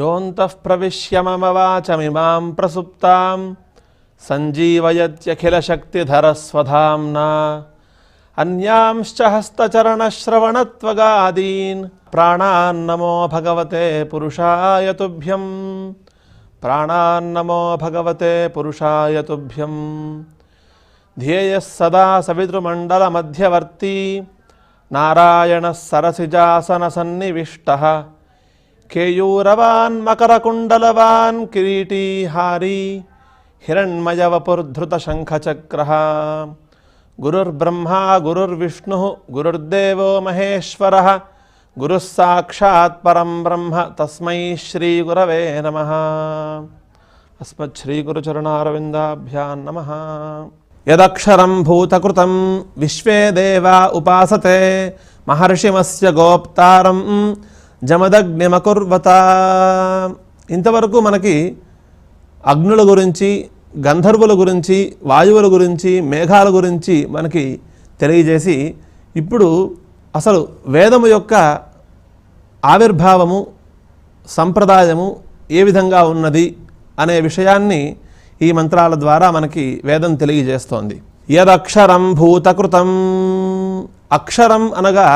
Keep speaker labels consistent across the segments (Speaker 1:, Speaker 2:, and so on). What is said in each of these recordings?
Speaker 1: యోంతః ప్రవిశ్య మమ వాచమిమాం ప్రసుప్తాం సంజీవయత్యఖిలశక్తిధరస్వధామ్నా అన్యాంశ్చ హస్తచరణశ్రవణత్వగాదీన్ ప్రాణాన్నమో భగవతే పురుషాయ తుభ్యం ప్రాణాన్నమో భగవతే పురుషాయ తుభ్యం ధ్యేయః సదా సవితృమండలమధ్యవర్తి నారాయణः సరసిజాసన సన్నివిష్టః కేయూరవాన్ మకరకుండలవాన్ కిరీటీహారీ హిరణ్మయవపుర్ధృతశంఖచక్రః గురుర్బ్రహ్మా గురుర్విష్ణుః గురుర్దేవో మహేశ్వరः గురుః సాక్షాత్ పరం బ్రహ్మ తస్మై శ్రీగురవే నమః. అస్మచ్శ్రీగురుచరణారవిందాభ్యాం నమః. యదక్షరం భూతకృతం విశ్వే దేవా ఉపాసతే మహర్షిమస్య గోప్తారం జమదగ్నిమకుర్వత. ఇంతవరకు మనకి అగ్నుల గురించి, గంధర్వుల గురించి, వాయువుల గురించి, మేఘాల గురించి మనకి తెలియజేసి, ఇప్పుడు అసలు వేదము యొక్క ఆవిర్భావము, సంప్రదాయము ఏ విధంగా ఉన్నది అనే విషయాన్ని ఈ మంత్రాల ద్వారా మనకి వేదం తెలియజేస్తోంది. యదక్షరం భూతకృతం. అక్షరం అనగా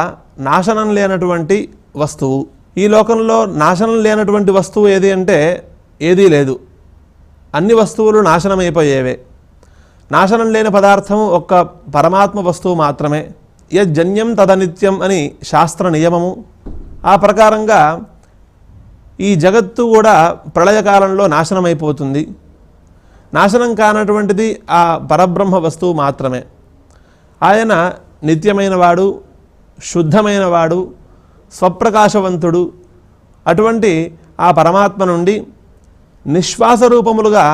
Speaker 1: నాశనం లేనటువంటి వస్తువు. ఈ లోకంలో నాశనం లేనటువంటి వస్తువు ఏది అంటే ఏదీ లేదు. అన్ని వస్తువులు నాశనమైపోయేవే. నాశనం లేని పదార్థము ఒక్క పరమాత్మ వస్తువు మాత్రమే. యజ్జన్యం తదనిత్యం అని శాస్త్ర నియమము. ఆ ప్రకారంగా ఈ జగత్తు కూడా ప్రళయకాలంలో నాశనమైపోతుంది. నాశనం కానటువంటిది ఆ పరబ్రహ్మ వస్తువు మాత్రమే. ఆయన నిత్యమైన వాడు, శుద్ధమైన వాడు, స్వప్రకాశవంతుడు. అటువంటి ఆ పరమాత్మ నుండి నిశ్వాస రూపములుగా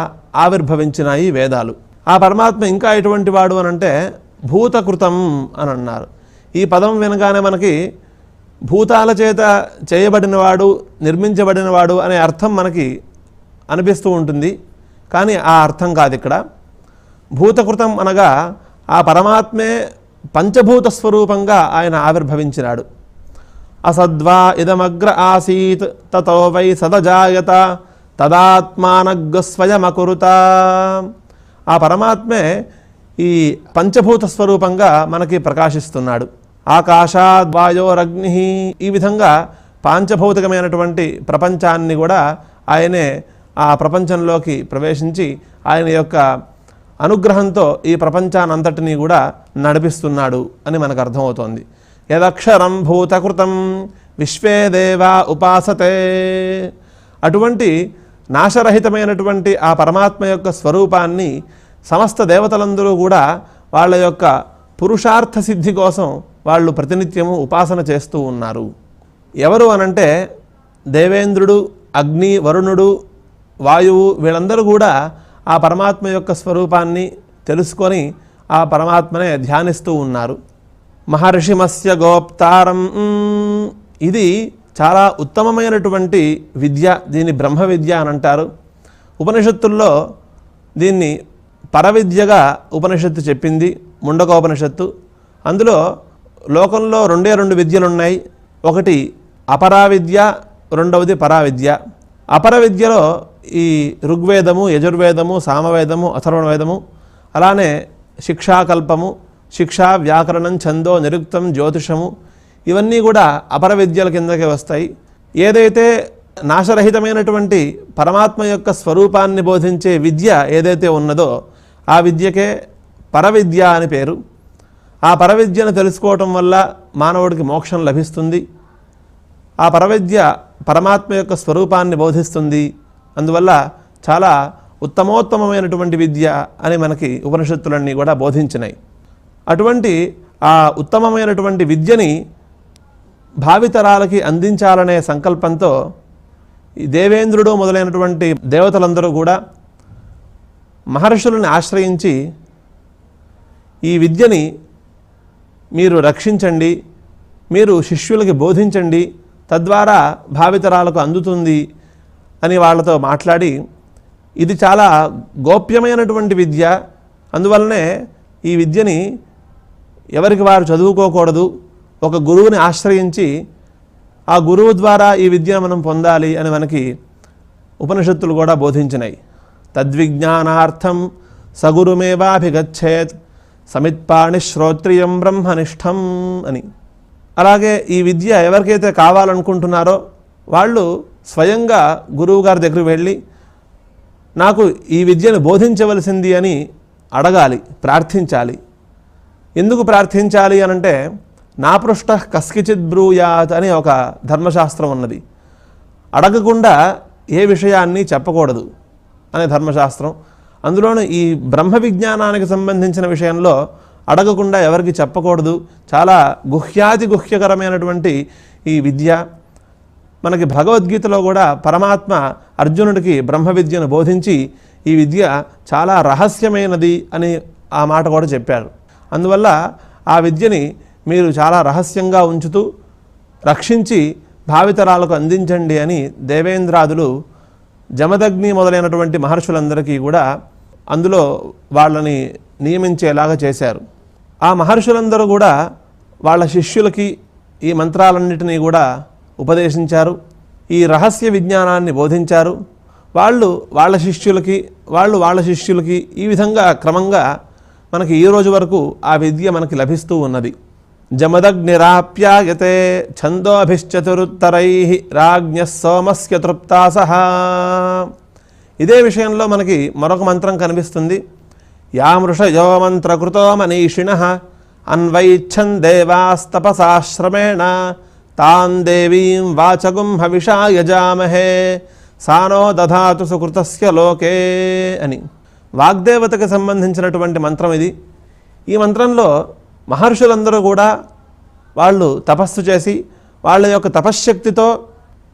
Speaker 1: ఆవిర్భవించినాయి వేదాలు. ఆ పరమాత్మ ఇంకా ఎటువంటి వాడు అనంటే భూతకృతం అని అన్నారు. ఈ పదం వినగానే మనకి భూతాల చేత చేయబడినవాడు, నిర్మించబడినవాడు అనే అర్థం మనకి అనిపిస్తూ ఉంటుంది. కానీ ఆ అర్థం కాదు ఇక్కడ. భూతకృతం అనగా ఆ పరమాత్మే పంచభూత స్వరూపంగా ఆయన ఆవిర్భవించినాడు. అసద్వా ఇదమగ్ర ఆసీత్ తతో వై సదజాయత తదాత్మానగ్స్వయమకురుత. ఆ పరమాత్మే ఈ పంచభూత స్వరూపంగా మనకి ప్రకాశిస్తున్నాడు. ఆకాశాద్ వాయోరగ్ని, ఈ విధంగా పాంచభౌతికమైనటువంటి ప్రపంచాన్ని కూడా ఆయనే ఆ ప్రపంచంలోకి ప్రవేశించి ఆయన యొక్క అనుగ్రహంతో ఈ ప్రపంచానంతటినీ కూడా నడిపిస్తున్నాడు అని మనకు అర్థమవుతోంది. యదక్షరం భూతకృతం విశ్వే దేవా ఉపాసతే. అటువంటి నాశరహితమైనటువంటి ఆ పరమాత్మ యొక్క స్వరూపాన్ని సమస్త దేవతలందరూ కూడా వాళ్ళ యొక్క పురుషార్థ సిద్ధి కోసం వాళ్ళు ప్రతినిత్యము ఉపాసన చేస్తూ ఉన్నారు. ఎవరు అనంటే దేవేంద్రుడు, అగ్ని, వరుణుడు, వాయువు వీళ్ళందరూ కూడా ఆ పరమాత్మ యొక్క స్వరూపాన్ని తెలుసుకొని ఆ పరమాత్మనే ధ్యానిస్తూ ఉన్నారు. మహర్షిమస్య గోప్తారం. ఇది చాలా ఉత్తమమైనటువంటి విద్య. దీన్ని బ్రహ్మ విద్య అని అంటారు. ఉపనిషత్తుల్లో దీన్ని పరవిద్యగా ఉపనిషత్తు చెప్పింది, ముండకోపనిషత్తు. అందులో లోకంలో రెండు విద్యలు ఉన్నాయి. ఒకటి అపరావిద్య, రెండవది పరావిద్య. అపర విద్యలో ఈ ఋగ్వేదము, యజుర్వేదము, సామవేదము, అథర్వణవేదము, అలానే శిక్షాకల్పము, శిక్షా, వ్యాకరణం, ఛందో, నిరుక్తం, జ్యోతిషము, ఇవన్నీ కూడా అపర విద్యల కిందకే వస్తాయి. ఏదైతే నాశరహితమైనటువంటి పరమాత్మ యొక్క స్వరూపాన్ని బోధించే విద్య ఏదైతే ఉన్నదో ఆ విద్యకే పరవిద్య అని పేరు. ఆ పరవిద్యను తెలుసుకోవటం వల్ల మానవుడికి మోక్షం లభిస్తుంది. ఆ పరవిద్య పరమాత్మ యొక్క స్వరూపాన్ని బోధిస్తుంది. అందువల్ల చాలా ఉత్తమోత్తమైనటువంటి విద్య అని మనకి ఉపనిషత్తులన్నీ కూడా బోధించినాయి. అటువంటి ఆ ఉత్తమమైనటువంటి విద్యని భావితరాలకి అందించాలనే సంకల్పంతో ఈ దేవేంద్రుడు మొదలైనటువంటి దేవతలందరూ కూడా మహర్షులను ఆశ్రయించి ఈ విద్యని మీరు రక్షించండి, మీరు శిష్యులకి బోధించండి, తద్వారా భావితరాలకు అందుతుంది అని వాళ్ళతో మాట్లాడి, ఇది చాలా గోప్యమైనటువంటి విద్య, అందువల్లనే ఈ విద్యని ఎవరికి వారు చదువుకోకూడదు, ఒక గురువుని ఆశ్రయించి ఆ గురువు ద్వారా ఈ విద్యను మనం పొందాలి అని మనకి ఉపనిషత్తులు కూడా బోధించినాయి. తద్విజ్ఞానార్థం సగురుమేవాభిగచ్చేత్ సమిత్పాణి శ్రోత్రియం బ్రహ్మనిష్టం అని. అలాగే ఈ విద్య ఎవరికైతే కావాలనుకుంటున్నారో వాళ్ళు స్వయంగా గురువుగారి దగ్గరికి వెళ్ళి నాకు ఈ విద్యను బోధించవలసింది అని అడగాలి, ప్రార్థించాలి. ఎందుకు ప్రార్థించాలి అనంటే నా పృష్ట కస్కిచిత్ బ్రూయాత్ అని ఒక ధర్మశాస్త్రం ఉన్నది. అడగకుండా ఏ విషయాన్ని చెప్పకూడదు అనే ధర్మశాస్త్రం. అందులోనూ ఈ బ్రహ్మ విజ్ఞానానికి సంబంధించిన విషయంలో అడగకుండా ఎవరికి చెప్పకూడదు. చాలా గుహ్యాతి గుహ్యకరమైనటువంటి ఈ విద్య. మనకి భగవద్గీతలో కూడా పరమాత్మ అర్జునుడికి బ్రహ్మ విద్యను బోధించి ఈ విద్య చాలా రహస్యమైనది అని ఆ మాట కూడా చెప్పారు. అందువల్ల ఆ విద్యని మీరు చాలా రహస్యంగా ఉంచుతూ రక్షించి భావితరాలకు అందించండి అని దేవేంద్రాదులు జమదగ్ని మొదలైనటువంటి మహర్షులందరికీ కూడా అందులో వాళ్ళని నియమించేలాగా చేశారు. ఆ మహర్షులందరూ కూడా వాళ్ళ శిష్యులకి ఈ మంత్రాలన్నిటినీ కూడా ఉపదేశించారు. ఈ రహస్య విజ్ఞానాన్ని బోధించారు. వాళ్ళు వాళ్ళ శిష్యులకి ఈ విధంగా క్రమంగా మనకి ఈ రోజు వరకు ఆ విద్య మనకి లభిస్తూ ఉన్నది. జమదగ్నిరాప్యాయతే ఛందోభిశ్చతురుత్తరై రాజ్ఞః సోమస్య తృప్తాసః. ఇదే విషయంలో మనకి మరొక మంత్రం కనిపిస్తుంది. యామృషయో మంత్రకృతో మనీషిణః అన్వైచ్ఛన్ దేవాస్తపసాశ్రమేణ తాన్ దేవీం వాచగుం హవిషా యజామహే సానో దధాతు సుకృతస్య లోకే అని. వాగ్దేవతకు సంబంధించినటువంటి మంత్రం ఇది. ఈ మంత్రంలో మహర్షులందరూ కూడా వాళ్ళు తపస్సు చేసి వాళ్ళ యొక్క తపశ్శక్తితో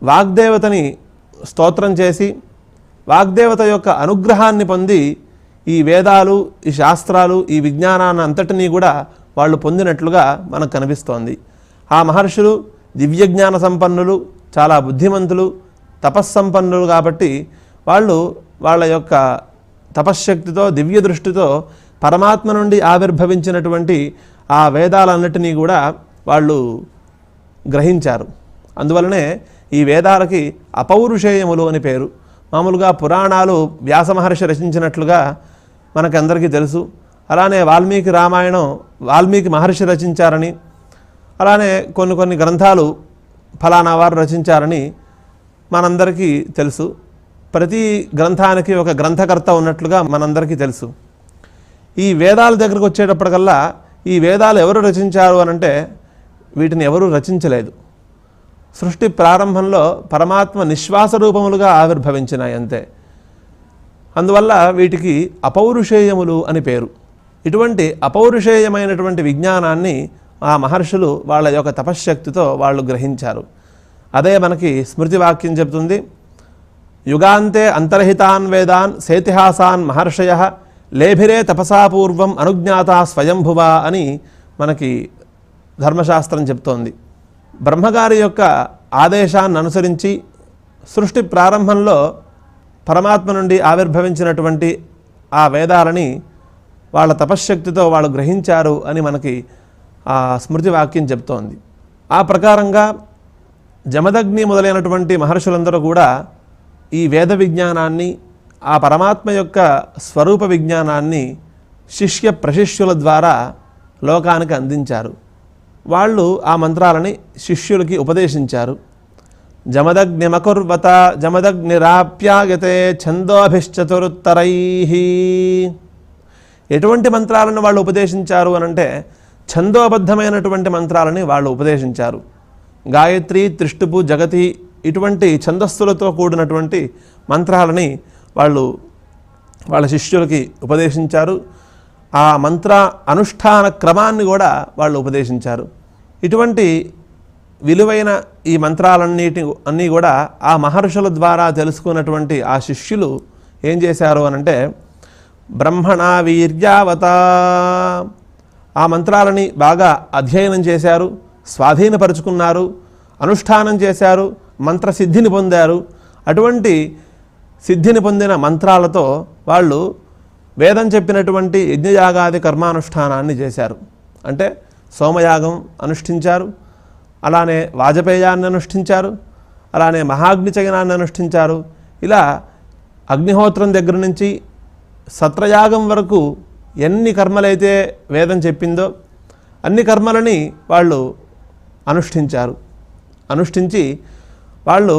Speaker 1: వాగ్దేవతని స్తోత్రం చేసి వాగ్దేవత యొక్క అనుగ్రహాన్ని పొంది ఈ వేదాలు, ఈ శాస్త్రాలు, ఈ విజ్ఞానాన్ని అంతటినీ కూడా వాళ్ళు పొందినట్లుగా మనకు కనిపిస్తోంది. ఆ మహర్షులు దివ్యజ్ఞాన సంపన్నులు, చాలా బుద్ధిమంతులు, తపస్సంపన్నులు కాబట్టి వాళ్ళు వాళ్ళ యొక్క తపశ్శక్తితో, దివ్య దృష్టితో పరమాత్మ నుండి ఆవిర్భవించినటువంటి ఆ వేదాలన్నిటినీ కూడా వాళ్ళు గ్రహించారు. అందువలనే ఈ వేదాలకి అపౌరుషేయములు అని పేరు. మామూలుగా పురాణాలు వ్యాస మహర్షి రచించినట్లుగా మనకందరికీ తెలుసు. అలానే వాల్మీకి రామాయణం వాల్మీకి మహర్షి రచించారని, అలానే కొన్ని గ్రంథాలు ఫలానా వారు రచించారని మనందరికీ తెలుసు. ప్రతి గ్రంథానికి ఒక గ్రంథకర్త ఉన్నట్లుగా మనందరికీ తెలుసు. ఈ వేదాల దగ్గరకు వచ్చేటప్పటికల్లా ఈ వేదాలు ఎవరు రచించారు అనంటే వీటిని ఎవరూ రచించలేదు. సృష్టి ప్రారంభంలో పరమాత్మ నిశ్వాస రూపములుగా ఆవిర్భవించినాయి అంతే. అందువల్ల వీటికి అపౌరుషేయములు అని పేరు. ఇటువంటి అపౌరుషేయమైనటువంటి విజ్ఞానాన్ని ఆ మహర్షులు వాళ్ళ యొక్క తపశ్శక్తితో వాళ్ళు గ్రహించారు. అదే మనకి స్మృతి వాక్యం చెబుతుంది. యుగాంతే అంతర్హితాన్ వేదాన్ సేతిహాసాన్ మహర్షయః లేభిరే తపసాపూర్వం అనుజ్ఞాతా స్వయంభువ అని మనకి ధర్మశాస్త్రం చెప్తోంది. బ్రహ్మగారి యొక్క ఆదేశాన్ని అనుసరించి సృష్టి ప్రారంభంలో పరమాత్మ నుండి ఆవిర్భవించినటువంటి ఆ వేదాలని వాళ్ళ తపశ్శక్తితో వాళ్ళు గ్రహించారు అని మనకి ఆ స్మృతి వాక్యం చెప్తోంది. ఆ ప్రకారంగా జమదగ్ని మొదలైనటువంటి మహర్షులందరూ కూడా ఈ వేద విజ్ఞానాన్ని, ఆ పరమాత్మ యొక్క స్వరూప విజ్ఞానాన్ని శిష్య ప్రశిష్యుల ద్వారా లోకానికి అందించారు. వాళ్ళు ఆ మంత్రాలని శిష్యులకి ఉపదేశించారు. జమదగ్నిమకుర్వత జమదగ్నిరాప్యాయతే ఛందోభిశ్చతురుత్తరై. ఎటువంటి మంత్రాలను వాళ్ళు ఉపదేశించారు అనంటే ఛందోబద్ధమైనటువంటి మంత్రాలని వాళ్ళు ఉపదేశించారు. గాయత్రి, త్రిష్టుపు, జగతి ఇటువంటి ఛందస్సులతో కూడినటువంటి మంత్రాలని వాళ్ళు వాళ్ళ శిష్యులకి ఉపదేశించారు. ఆ మంత్ర అనుష్ఠాన క్రమాన్ని కూడా వాళ్ళు ఉపదేశించారు. ఇటువంటి విలువైన ఈ మంత్రాలన్నీ కూడా ఆ మహర్షుల ద్వారా తెలుసుకున్నటువంటి ఆ శిష్యులు ఏం చేశారు అనంటే బ్రహ్మణా వీర్యావత ఆ మంత్రాలని బాగా అధ్యయనం చేశారు, స్వాధీనపరుచుకున్నారు, అనుష్ఠానం చేశారు, మంత్రసిద్ధిని పొందారు. అటువంటి సిద్ధిని పొందిన మంత్రాలతో వాళ్ళు వేదం చెప్పినటువంటి యజ్ఞయాగాది కర్మానుష్ఠానాన్ని చేశారు. అంటే సోమయాగం అనుష్ఠించారు, అలానే వాజపేయాన్ని అనుష్ఠించారు, అలానే మహాగ్నిచయనాన్ని అనుష్ఠించారు. ఇలా అగ్నిహోత్రం దగ్గర నుంచి సత్రయాగం వరకు ఎన్ని కర్మలైతే వేదం చెప్పిందో అన్ని కర్మలని వాళ్ళు అనుష్ఠించి వాళ్ళు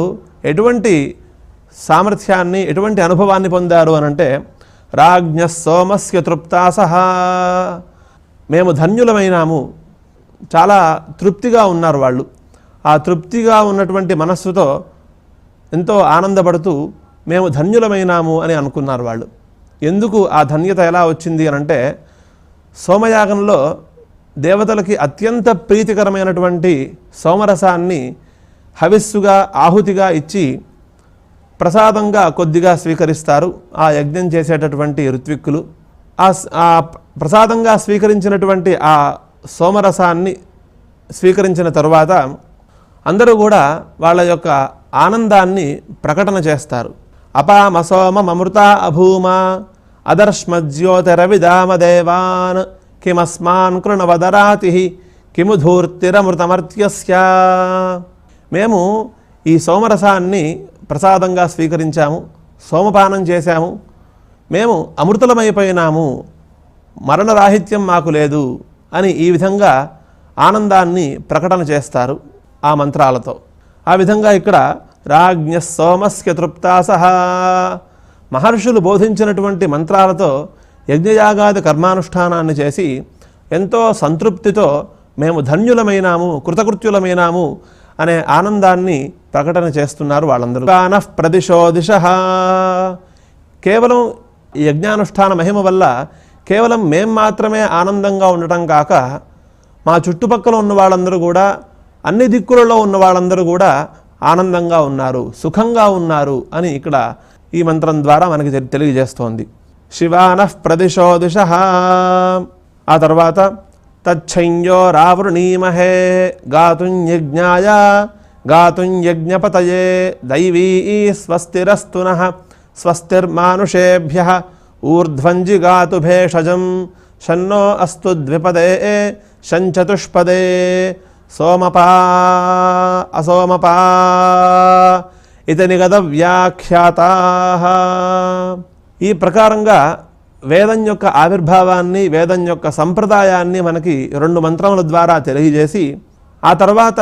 Speaker 1: ఎటువంటి సామర్థ్యాన్ని, ఎటువంటి అనుభవాన్ని పొందారు అనంటే, రాజ్ఞ సోమస్య తృప్తాసహ, మేము ధన్యులమైనాము, చాలా తృప్తిగా ఉన్నారు వాళ్ళు. ఆ తృప్తిగా ఉన్నటువంటి మనస్సుతో ఎంతో ఆనందపడుతూ మేము ధన్యులమైనాము అని అనుకున్నారు వాళ్ళు. ఎందుకు ఆ ధన్యత ఎలా వచ్చింది అనంటే, సోమయాగంలో దేవతలకి అత్యంత ప్రీతికరమైనటువంటి సోమరసాన్ని హవిస్సుగా ఆహుతిగా ఇచ్చి ప్రసాదంగా కొద్దిగా స్వీకరిస్తారు ఆ యజ్ఞం చేసేటటువంటి ఋత్విక్కులు. ఆ ప్రసాదంగా స్వీకరించినటువంటి ఆ సోమరసాన్ని స్వీకరించిన తరువాత అందరూ కూడా వాళ్ళ యొక్క ఆనందాన్ని ప్రకటన చేస్తారు. అపామసోమమృత అభూమా అదర్శ్మజ్యోతిరవిదామదేవాన్ కిమస్మాన్ కృణవదరాతి కిము ధూర్తిరమృతమర్త్యస్య. మేము ఈ సోమరసాన్ని ప్రసాదంగా స్వీకరించాము, సోమపానం చేశాము, మేము అమృతలమైపోయినాము, మరణరాహిత్యం మాకు లేదు అని ఈ విధంగా ఆనందాన్ని ప్రకటన చేస్తారు ఆ మంత్రాలతో. ఆ విధంగా ఇక్కడ రాజ్ఞ సోమస్య తృప్తాసహ, మహర్షులు బోధించినటువంటి మంత్రాలతో యజ్ఞయాగాది కర్మానుష్ఠానాన్ని చేసి ఎంతో సంతృప్తితో మేము ధన్యులమైనాము, కృతకృత్యులమైనాము అనే ఆనందాన్ని ప్రకటన చేస్తున్నారు వాళ్ళందరూ. కానః ప్రదిశో దిశః, కేవలం యజ్ఞానుష్ఠాన మహిమ వల్ల కేవలం మేం మాత్రమే ఆనందంగా ఉండటం కాక మా చుట్టుపక్కల ఉన్న వాళ్ళందరూ కూడా, అన్ని దిక్కులలో ఉన్న వాళ్ళందరూ కూడా ఆనందంగా ఉన్నారు, సుఖంగా ఉన్నారు అని ఇక్కడ ఈ మంత్రం ద్వారా మనకి తెలియజేస్తోంది. శివానః ప్రదిశో దిశః. ఆ తర్వాత తచ్చంయో రావృణీమహే గాతుం యజ్ఞాయ గాతుం యజ్ఞపతయే దైవీ స్వస్తిరస్తు నః స్వస్తిర్మానుషేభ్యః ఊర్ధ్వంజి గాతు భేషజం షన్నో అస్తు ద్విపదే షంచతుష్పదే సోమపా అసోమపా ఇతి నిగద వ్యాఖ్యాతాః. ఈ ప్రకారంగా వేదం యొక్క ఆవిర్భావాన్ని, వేదం యొక్క సంప్రదాయాన్ని మనకి 2 మంత్రముల ద్వారా తెలియజేసి ఆ తర్వాత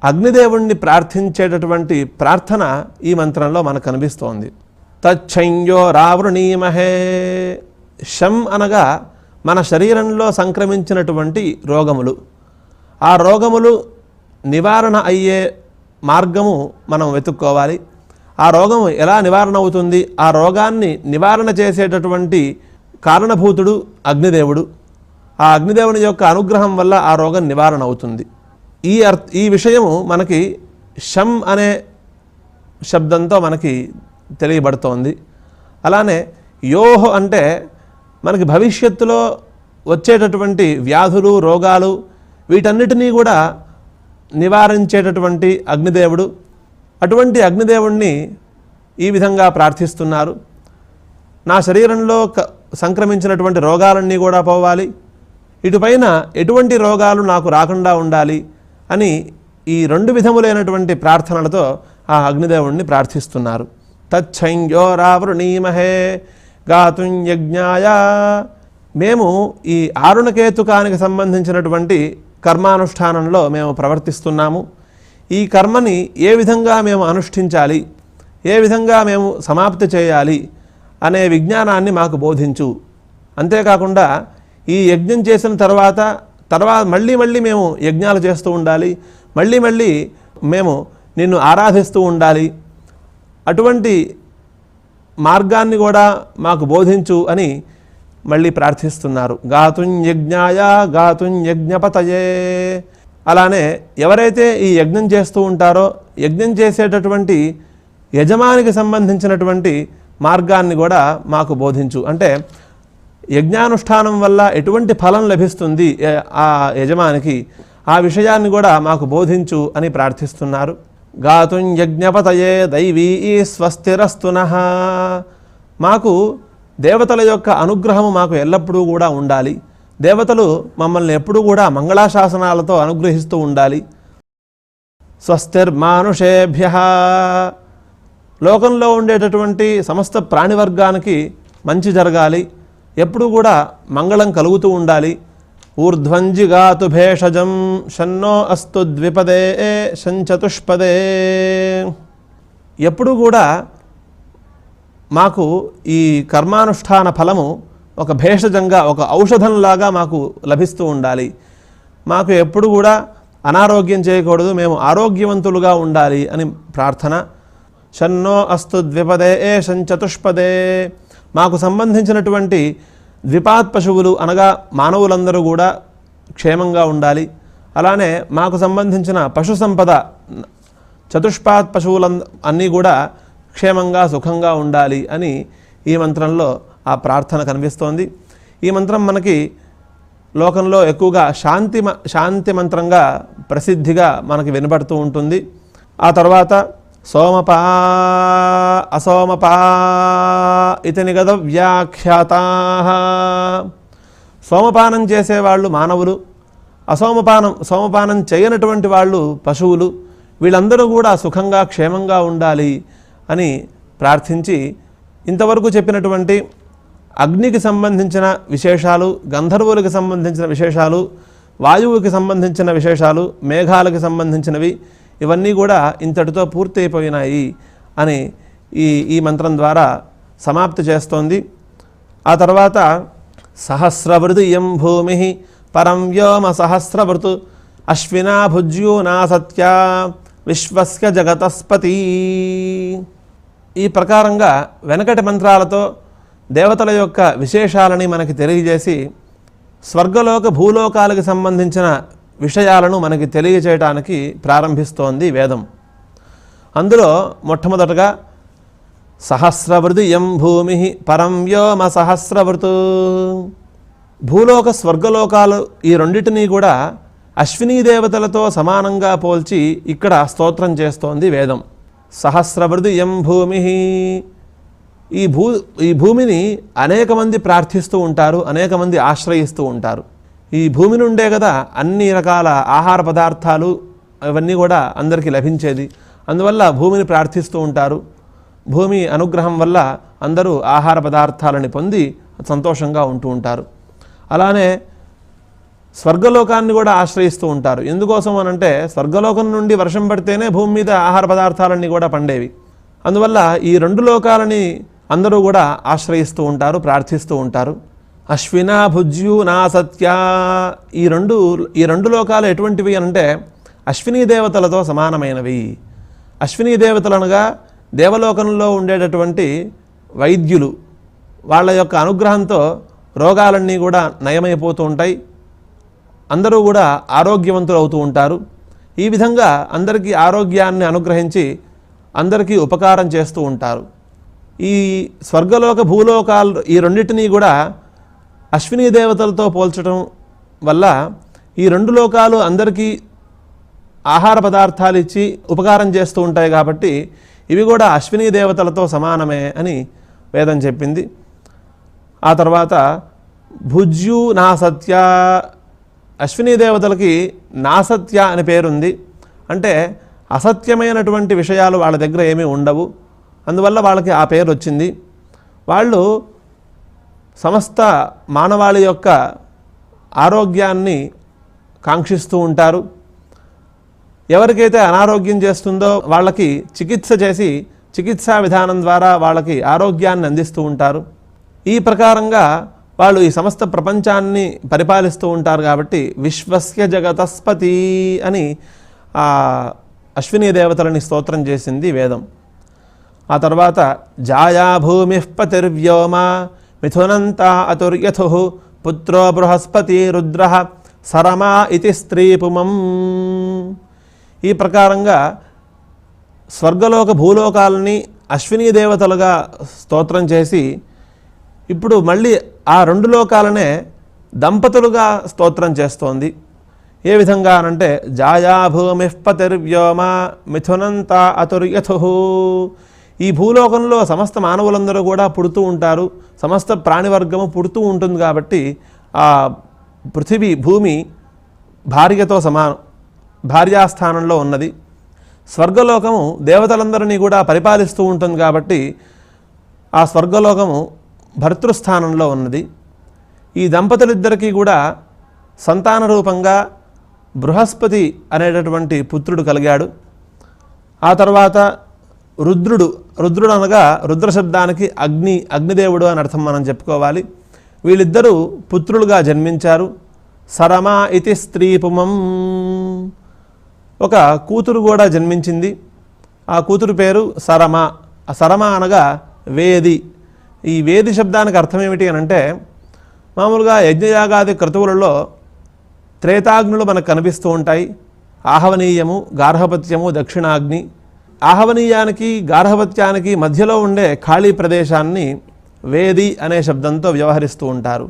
Speaker 1: అగ్నిదేవుణ్ణి ప్రార్థించేటటువంటి ప్రార్థన ఈ మంత్రంలో మనకు కనిపిస్తోంది. తచ్చంయో రావృణీమహే. శం అనగా మన శరీరంలో సంక్రమించినటువంటి రోగములు. ఆ రోగములు నివారణ అయ్యే మార్గము మనం వెతుక్కోవాలి. ఆ రోగం ఎలా నివారణ అవుతుంది? ఆ రోగాన్ని నివారణ చేసేటటువంటి కారణభూతుడు అగ్నిదేవుడు. ఆ అగ్నిదేవుని యొక్క అనుగ్రహం వల్ల ఆ రోగం నివారణ అవుతుంది. ఈ విషయము మనకి శం అనే శబ్దంతో మనకి తెలియబడుతోంది. అలానే యోహ్ అంటే మనకి భవిష్యత్తులో వచ్చేటటువంటి వ్యాధులు, రోగాలు వీటన్నిటినీ కూడా నివారించేటటువంటి అగ్నిదేవుడు. అటువంటి అగ్నిదేవుణ్ణి ఈ విధంగా ప్రార్థిస్తున్నారు. నా శరీరంలో సంక్రమించినటువంటి రోగాలన్నీ కూడా పోవాలి, ఇటుపైన ఎటువంటి రోగాలు నాకు రాకుండా ఉండాలి అని ఈ 2 విధములైనటువంటి ప్రార్థనలతో ఆ అగ్నిదేవుణ్ణి ప్రార్థిస్తున్నారు. తచ్చంయో రావృణీమహే గాతుం యజ్ఞాయ. మేము ఈ ఆరుణకేతుకానికి సంబంధించినటువంటి కర్మానుష్ఠానంలో మేము ప్రవర్తిస్తున్నాము. ఈ కర్మని ఏ విధంగా మేము అనుష్ఠించాలి, ఏ విధంగా మేము సమాప్తి చేయాలి అనే విజ్ఞానాన్ని మాకు బోధించు. అంతేకాకుండా ఈ యజ్ఞం చేసిన తర్వాత మళ్ళీ మేము యజ్ఞాలు చేస్తూ ఉండాలి, మళ్ళీ మేము నిన్ను ఆరాధిస్తూ ఉండాలి. అటువంటి మార్గాన్ని కూడా మాకు బోధించు అని మళ్ళీ ప్రార్థిస్తున్నారు. గాతుం యజ్ఞాయ గాతుం యజ్ఞపతయే. అలానే ఎవరైతే ఈ యజ్ఞం చేస్తూ ఉంటారో యజ్ఞం చేసేటటువంటి యజమానికి సంబంధించినటువంటి మార్గాన్ని కూడా మాకు బోధించు. అంటే యజ్ఞానుష్ఠానం వల్ల ఎటువంటి ఫలం లభిస్తుంది ఆ యజమానికి, ఆ విషయాన్ని కూడా మాకు బోధించు అని ప్రార్థిస్తున్నారు. గాతుం యజ్ఞపతయే దైవీ స్వస్తిరస్తు నః. మాకు దేవతల యొక్క అనుగ్రహము మాకు ఎల్లప్పుడూ కూడా ఉండాలి. దేవతలు మమ్మల్ని ఎప్పుడూ కూడా మంగళాశాసనాలతో అనుగ్రహిస్తూ ఉండాలి. స్వస్తిర్మానుషేభ్యః. లోకంలో ఉండేటటువంటి సమస్త ప్రాణివర్గానికి మంచి జరగాలి, ఎప్పుడు కూడా మంగళం కలుగుతూ ఉండాలి. ఊర్ధ్వంజిగాతు భేషజం షన్నో అస్తు ద్విపదే షంచతుష్పదే. ఎప్పుడు కూడా మాకు ఈ కర్మానుష్ఠాన ఫలము ఒక భేషజంగా, ఒక ఔషధంలాగా మాకు లభిస్తూ ఉండాలి. మాకు ఎప్పుడు కూడా అనారోగ్యం చేయకూడదు, మేము ఆరోగ్యవంతులుగా ఉండాలి అని ప్రార్థన. షన్నో అస్తు ద్విపదే షంచతుష్పదే. మాకు సంబంధించినటువంటి ద్విపాత్ పశువులు అనగా మానవులందరూ కూడా క్షేమంగా ఉండాలి. అలానే మాకు సంబంధించిన పశు సంపద చతుష్పాత్ పశువుల అన్నీ కూడా క్షేమంగా సుఖంగా ఉండాలి అని ఈ మంత్రంలో ఆ ప్రార్థన కనిపిస్తోంది. ఈ మంత్రం మనకి లోకంలో ఎక్కువగా శాంతి మంత్రంగా ప్రసిద్ధిగా మనకి వినపడుతూ ఉంటుంది. ఆ తర్వాత సోమపా అసోమపా ఇతి నిగద వ్యాఖ్యాతా. సోమపానం చేసేవాళ్ళు మానవులు, సోమపానం చేయనటువంటి వాళ్ళు పశువులు. వీళ్ళందరూ కూడా సుఖంగా క్షేమంగా ఉండాలి అని ప్రార్థించి ఇంతవరకు చెప్పినటువంటి అగ్నికి సంబంధించిన విశేషాలు, గంధర్వులకు సంబంధించిన విశేషాలు, వాయువుకి సంబంధించిన విశేషాలు, మేఘాలకు సంబంధించినవి, ఇవన్నీ కూడా ఇంతటితో పూర్తయిపోయినాయి అని ఈ మంత్రం ద్వారా సమాప్తి చేస్తోంది. ఆ తర్వాత సహస్రవృతి ఇయం భూమి పరం వ్యోమ సహస్రవృతు అశ్వినా భుజ్యూనా సత్య విశ్వస్య జగతస్పతి. ఈ ప్రకారంగా వెనకటి మంత్రాలతో దేవతల యొక్క విశేషాలని మనకి తెలియజేసి స్వర్గలోక భూలోకాలకు సంబంధించిన విషయాలను మనకి తెలియచేయటానికి ప్రారంభిస్తోంది వేదం. అందులో మొట్టమొదటగా సహస్రవృతి యం భూమి పరం వ్యోమ సహస్రవృతు. భూలోక స్వర్గలోకాలు ఈ రెండింటినీ కూడా అశ్వినీ దేవతలతో సమానంగా పోల్చి ఇక్కడ స్తోత్రం చేస్తోంది వేదం. సహస్రవృతి యం భూమి. ఈ భూమిని అనేక మంది ప్రార్థిస్తూ ఉంటారు, అనేక మంది ఆశ్రయిస్తూ ఉంటారు. ఈ భూమి నుండే కదా అన్ని రకాల ఆహార పదార్థాలు అవన్నీ కూడా అందరికీ లభించేది. అందువల్ల భూమిని ప్రార్థిస్తూ ఉంటారు. భూమి అనుగ్రహం వల్ల అందరూ ఆహార పదార్థాలని పొంది సంతోషంగా ఉంటూ ఉంటారు. అలానే స్వర్గలోకాన్ని కూడా ఆశ్రయిస్తూ ఉంటారు. ఎందుకోసం అనంటే స్వర్గలోకం నుండి వర్షం పడితేనే భూమి మీద ఆహార పదార్థాలన్నీ కూడా పండేవి. అందువల్ల ఈ రెండు లోకాలని అందరూ కూడా ఆశ్రయిస్తూ ఉంటారు, ప్రార్థిస్తూ ఉంటారు. అశ్వినా భుజ్యూనా సత్య. ఈ రెండు లోకాలు ఎటువంటివి అంటే అశ్వినీ దేవతలతో సమానమైనవి. అశ్వినీ దేవతలు అనగా దేవలోకంలో ఉండేటటువంటి వైద్యులు. వాళ్ళ యొక్క అనుగ్రహంతో రోగాలన్నీ కూడా నయమైపోతూ ఉంటాయి, అందరూ కూడా ఆరోగ్యవంతులు అవుతూ ఉంటారు. ఈ విధంగా అందరికీ ఆరోగ్యాన్ని అనుగ్రహించి అందరికీ ఉపకారం చేస్తూ ఉంటారు. ఈ స్వర్గలోక భూలోకాలు ఈ రెండింటినీ కూడా అశ్వినీ దేవతలతో పోల్చడం వల్ల ఈ రెండు లోకాలు అందరికీ ఆహార పదార్థాలు ఇచ్చి ఉపకారం చేస్తూ ఉంటాయి. కాబట్టి ఇవి కూడా అశ్వినీ దేవతలతో సమానమే అని వేదం చెప్పింది. ఆ తర్వాత భుజ్యు నా సత్య. అశ్వినీ దేవతలకి నాసత్య అని పేరుంది. అంటే అసత్యమైనటువంటి విషయాలు వాళ్ళ దగ్గర ఏమీ ఉండవు, అందువల్ల వాళ్ళకి ఆ పేరు వచ్చింది. వాళ్ళు సమస్త మానవాళి యొక్క ఆరోగ్యాన్ని కాంక్షిస్తూ ఉంటారు. ఎవరికైతే అనారోగ్యం చేస్తుందో వాళ్ళకి చికిత్స చేసి చికిత్సా విధానం ద్వారా వాళ్ళకి ఆరోగ్యాన్ని అందిస్తూ ఉంటారు. ఈ ప్రకారంగా వాళ్ళు ఈ సమస్త ప్రపంచాన్ని పరిపాలిస్తూ ఉంటారు. కాబట్టి విశ్వస్య జగతస్పతి అని అశ్వినీ దేవతలని స్తోత్రం చేసింది వేదం. ఆ తర్వాత జాయా భూమి పతిర్వ్యోమ మిథునంతా అతుర్యథు పుత్రో బృహస్పతి రుద్ర సరమా ఇతి స్త్రీపుమం. ఈ ప్రకారంగా స్వర్గలోక భూలోకాలని అశ్వినీ దేవతలుగా స్తోత్రం చేసి ఇప్పుడు మళ్ళీ ఆ రెండు లోకాలనే దంపతులుగా స్తోత్రం చేస్తోంది. ఏ విధంగా అనంటే జాయా భూమి పతిర్వ్యోమ మిథునంతా అతుర్యథు. ఈ భూలోకంలో సమస్త మానవులందరూ కూడా పుడుతూ ఉంటారు, సమస్త ప్రాణివర్గము పుడుతూ ఉంటుంది. కాబట్టి ఆ పృథివీ భూమి భార్యతో భార్యాస్థానంలో ఉన్నది. స్వర్గలోకము దేవతలందరినీ కూడా పరిపాలిస్తూ ఉంటుంది కాబట్టి ఆ స్వర్గలోకము భర్తృస్థానంలో ఉన్నది. ఈ దంపతులిద్దరికీ కూడా సంతాన రూపంగా బృహస్పతి అనేటటువంటి పుత్రుడు కలిగాడు. ఆ తర్వాత రుద్రుడు అనగా రుద్ర శబ్దానికి అగ్నిదేవుడు అని అర్థం మనం చెప్పుకోవాలి. వీళ్ళిద్దరూ పుత్రులుగా జన్మించారు. సరమా ఇతి స్త్రీ పుమం, ఒక కూతురు కూడా జన్మించింది. ఆ కూతురు పేరు సరమ. ఆ సరమ అనగా వేది. ఈ వేది శబ్దానికి అర్థం ఏమిటి అని అంటే, మామూలుగా యజ్ఞయాగాది క్రతువులలో త్రేతాగ్నులు మనకు కనిపిస్తూ ఉంటాయి. ఆహవనీయము, గార్హపత్యము, దక్షిణాగ్ని. ఆహవనీయానికి గార్హపత్యానికి మధ్యలో ఉండే ఖాళీ ప్రదేశాన్ని వేది అనే శబ్దంతో వ్యవహరిస్తూ ఉంటారు.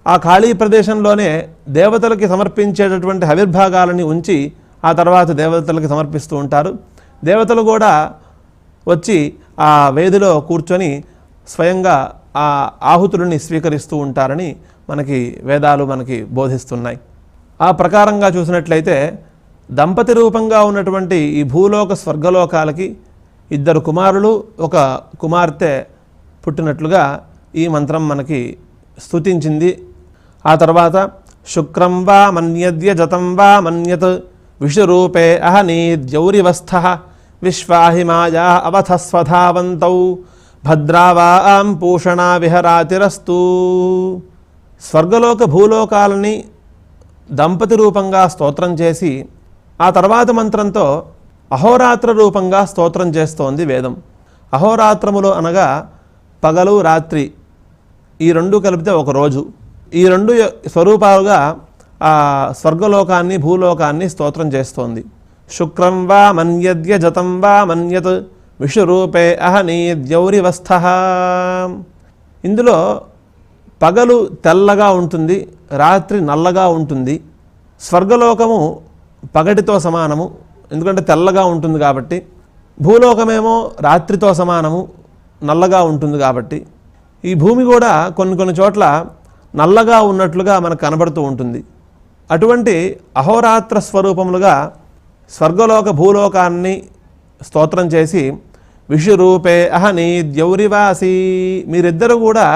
Speaker 1: ఆ ఖాళీ ప్రదేశంలోనే దేవతలకి సమర్పించేటటువంటి హవిర్భాగాలని ఉంచి ఆ తర్వాత దేవతలకి సమర్పిస్తూ ఉంటారు. దేవతలు కూడా వచ్చి ఆ వేదిలో కూర్చొని స్వయంగా ఆ ఆహుతులని స్వీకరిస్తూ ఉంటారని మనకి వేదాలు మనకి బోధిస్తున్నాయి. ఆ ప్రకారంగా చూసినట్లయితే దంపతి రూపంగా ఉన్నటువంటి ఈ భూలోక స్వర్గలోకాలకి 2 కుమారులు 1 కుమార్తె పుట్టినట్లుగా ఈ మంత్రం మనకి స్తుతించింది. ఆ తర్వాత శుక్రం వా మన్యద్య జతం వా మన్యత్ విషురూపే అహనీద్యౌరివస్థ విశ్వాహిమాయా అవథస్వధావంతౌ భద్రావాం పూషణా విహరాతిరస్తు. స్వర్గలోక భూలోకాలని దంపతి రూపంగా స్తోత్రం చేసి ఆ తర్వాత మంత్రంతో అహోరాత్ర రూపంగా స్తోత్రం చేస్తోంది వేదం. అహోరాత్రములు అనగా పగలు రాత్రి, ఈ 2 కలిపితే ఒక రోజు. ఈ 2 స్వరూపాలుగా ఆ స్వర్గలోకాన్ని భూలోకాన్ని స్తోత్రం చేస్తోంది. శుక్రం వా మన్యద్య జతం వా మన్యత్ విషురూపే అహనీద్యౌరివస్థ. ఇందులో పగలు తెల్లగా ఉంటుంది, రాత్రి నల్లగా ఉంటుంది. స్వర్గలోకము పగటితో సమానము, ఎందుకంటే తెల్లగా ఉంటుంది కాబట్టి. భూలోకమేమో రాత్రితో సమానము, నల్లగా ఉంటుంది కాబట్టి. ఈ భూమి కూడా కొన్ని చోట్ల నల్లగా ఉన్నట్లుగా మనకు కనబడుతూ ఉంటుంది. అటువంటి అహోరాత్ర స్వరూపములుగా స్వర్గలోక భూలోకాన్ని స్తోత్రం చేసి విషురూపే అహనీద్యౌరివాసి, మీరిద్దరూ కూడా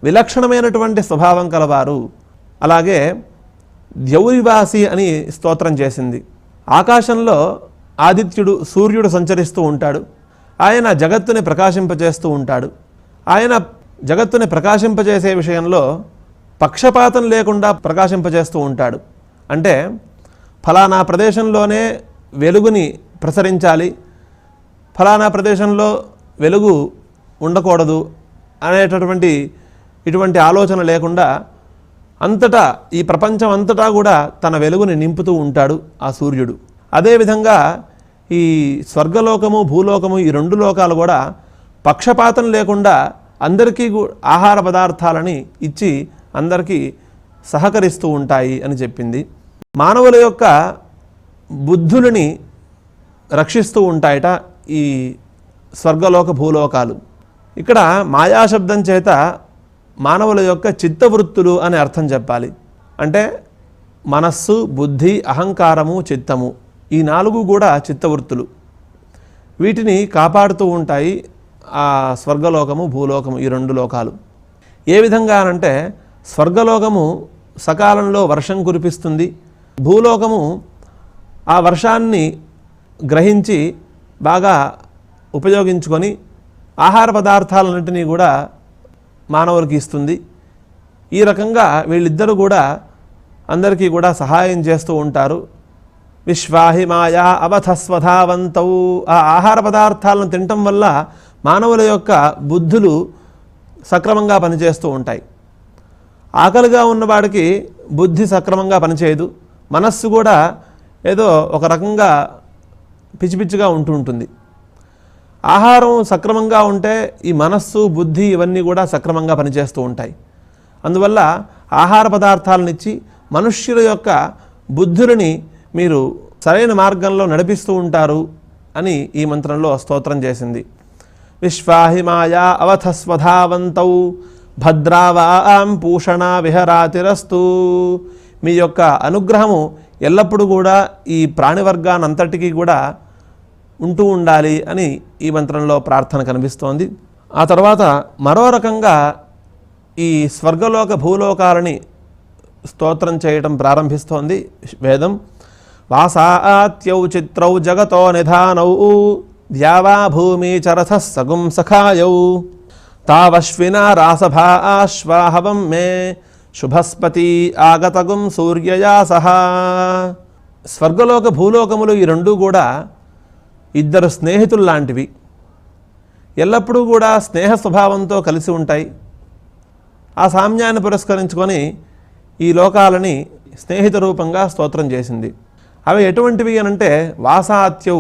Speaker 1: విలక్షణమైనటువంటి స్వభావం కలవారు. అలాగే ద్యౌరివాసి అని స్తోత్రం చేసింది. ఆకాశంలో ఆదిత్యుడు సూర్యుడు సంచరిస్తూ ఉంటాడు. ఆయన జగత్తుని ప్రకాశింపజేస్తూ ఉంటాడు. ఆయన జగత్తుని ప్రకాశింపజేసే విషయంలో పక్షపాతం లేకుండా ప్రకాశింపజేస్తూ ఉంటాడు. అంటే ఫలానా ప్రదేశంలోనే వెలుగుని ప్రసరించాలి, ఫలానా ప్రదేశంలో వెలుగు ఉండకూడదు అనేటటువంటి ఇటువంటి ఆలోచన లేకుండా అంతటా ఈ ప్రపంచం అంతటా కూడా తన వెలుగుని నింపుతూ ఉంటాడు ఆ సూర్యుడు. అదేవిధంగా ఈ స్వర్గలోకము భూలోకము ఈ 2 లోకాలు కూడా పక్షపాతం లేకుండా అందరికీ ఆహార పదార్థాలని ఇచ్చి అందరికీ సహకరిస్తూ ఉంటాయి అని చెప్పింది. మానవుల యొక్క బుద్ధులని రక్షిస్తూ ఉంటాయట ఈ స్వర్గలోక భూలోకాలు. ఇక్కడ మాయాశబ్దం చేత మానవుల యొక్క చిత్తవృత్తులు అనే అర్థం చెప్పాలి. అంటే మనస్సు, బుద్ధి, అహంకారము, చిత్తము, ఈ 4 కూడా చిత్తవృత్తులు. వీటిని కాపాడుతూ ఉంటాయి ఆ స్వర్గలోకము భూలోకము ఈ 2 లోకాలు. ఏ విధంగా అంటే స్వర్గలోకము సకాలంలో వర్షం కురిపిస్తుంది, భూలోకము ఆ వర్షాన్ని గ్రహించి బాగా ఉపయోగించుకొని ఆహార పదార్థాలన్నింటినీ కూడా మానవులకి ఇస్తుంది. ఈ రకంగా వీళ్ళిద్దరూ కూడా అందరికీ కూడా సహాయం చేస్తూ ఉంటారు. విశ్వాహిమాయా అవథస్వధావంతౌ, ఆ ఆహార పదార్థాలను తినటం వల్ల మానవుల యొక్క బుద్ధులు సక్రమంగా పనిచేస్తూ ఉంటాయి. ఆకలిగా ఉన్నవాడికి బుద్ధి సక్రమంగా పనిచేయదు, మనస్సు కూడా ఏదో ఒక రకంగా పిచ్చిపిచ్చిగా ఉంటుంది. ఆహారం సక్రమంగా ఉంటే ఈ మనస్సు, బుద్ధి ఇవన్నీ కూడా సక్రమంగా పనిచేస్తూ ఉంటాయి. అందువల్ల ఆహార పదార్థాలనిచ్చి మనుష్యుల యొక్క బుద్ధులని మీరు సరైన మార్గంలో నడిపిస్తూ ఉంటారు అని ఈ మంత్రంలో స్తోత్రం చేసింది. విశ్వాహిమాయా అవథస్వధావంతౌ భద్రావాం పూషణ విహరాతిరస్తు. మీ యొక్క అనుగ్రహము ఎల్లప్పుడూ కూడా ఈ ప్రాణివర్గానంతటికీ కూడా ఉంటూ ఉండాలి అని ఈ మంత్రంలో ప్రార్థన కనిపిస్తోంది. ఆ తర్వాత మరో రకంగా ఈ స్వర్గలోక భూలోకాలని స్తోత్రం చేయటం ప్రారంభిస్తోంది వేదం. వాసాత్యౌ చిత్రౌ జగతో నిధానౌ ద్యావా భూమి చరథ సగుం సఖాయౌ తావశ్వినా రాసభా ఆశ్వాహవం మే శుభస్పతి ఆగతగుం సూర్యయా సహా. స్వర్గలోక భూలోకములు ఈ రెండూ కూడా ఇద్దరు స్నేహితులు లాంటివి. ఎల్లప్పుడూ కూడా స్నేహ స్వభావంతో కలిసి ఉంటాయి. ఆ సామ్యాన్ని పురస్కరించుకొని ఈ లోకాలని స్నేహిత రూపంగా స్తోత్రం చేసింది. అవి ఎటువంటివి అనంటే వాసాత్యౌ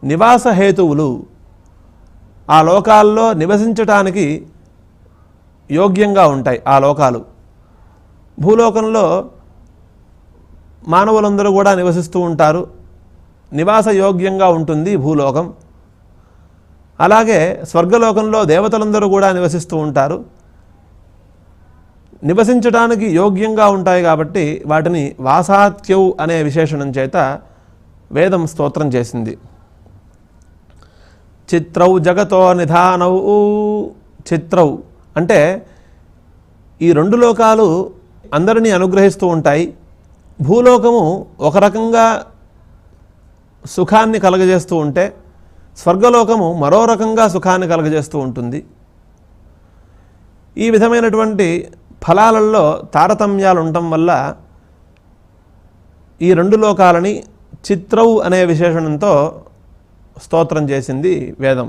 Speaker 1: నివాస హేతువులు, ఆ లోకాల్లో నివసించటానికి యోగ్యంగా ఉంటాయి. ఆ లోకాలు భూలోకంలో మానవులందరూ కూడా నివసిస్తూ ఉంటారు, నివాస యోగ్యంగా ఉంటుంది భూలోకం. అలాగే స్వర్గలోకంలో దేవతలందరూ కూడా నివసిస్తూ ఉంటారు, నివసించడానికి యోగ్యంగా ఉంటాయి. కాబట్టి వాటిని వాసాత్యౌ అనే విశేషణం చేత వేదం స్తోత్రం చేసింది. చిత్రౌ జగతో నిధానౌ. చిత్రౌ అంటే ఈ రెండు లోకాలు అందరినీ అనుగ్రహిస్తూ ఉంటాయి. భూలోకము ఒక రకంగా సుఖాన్ని కలగజేస్తూ ఉంటే స్వర్గలోకము మరో రకంగా సుఖాన్ని కలగజేస్తూ ఉంటుంది. ఈ విధమైనటువంటి ఫలాలలో తారతమ్యాలు ఉండటం వల్ల ఈ రెండు లోకాలని చిత్రౌ అనే విశేషణంతో స్తోత్రం చేసింది వేదం.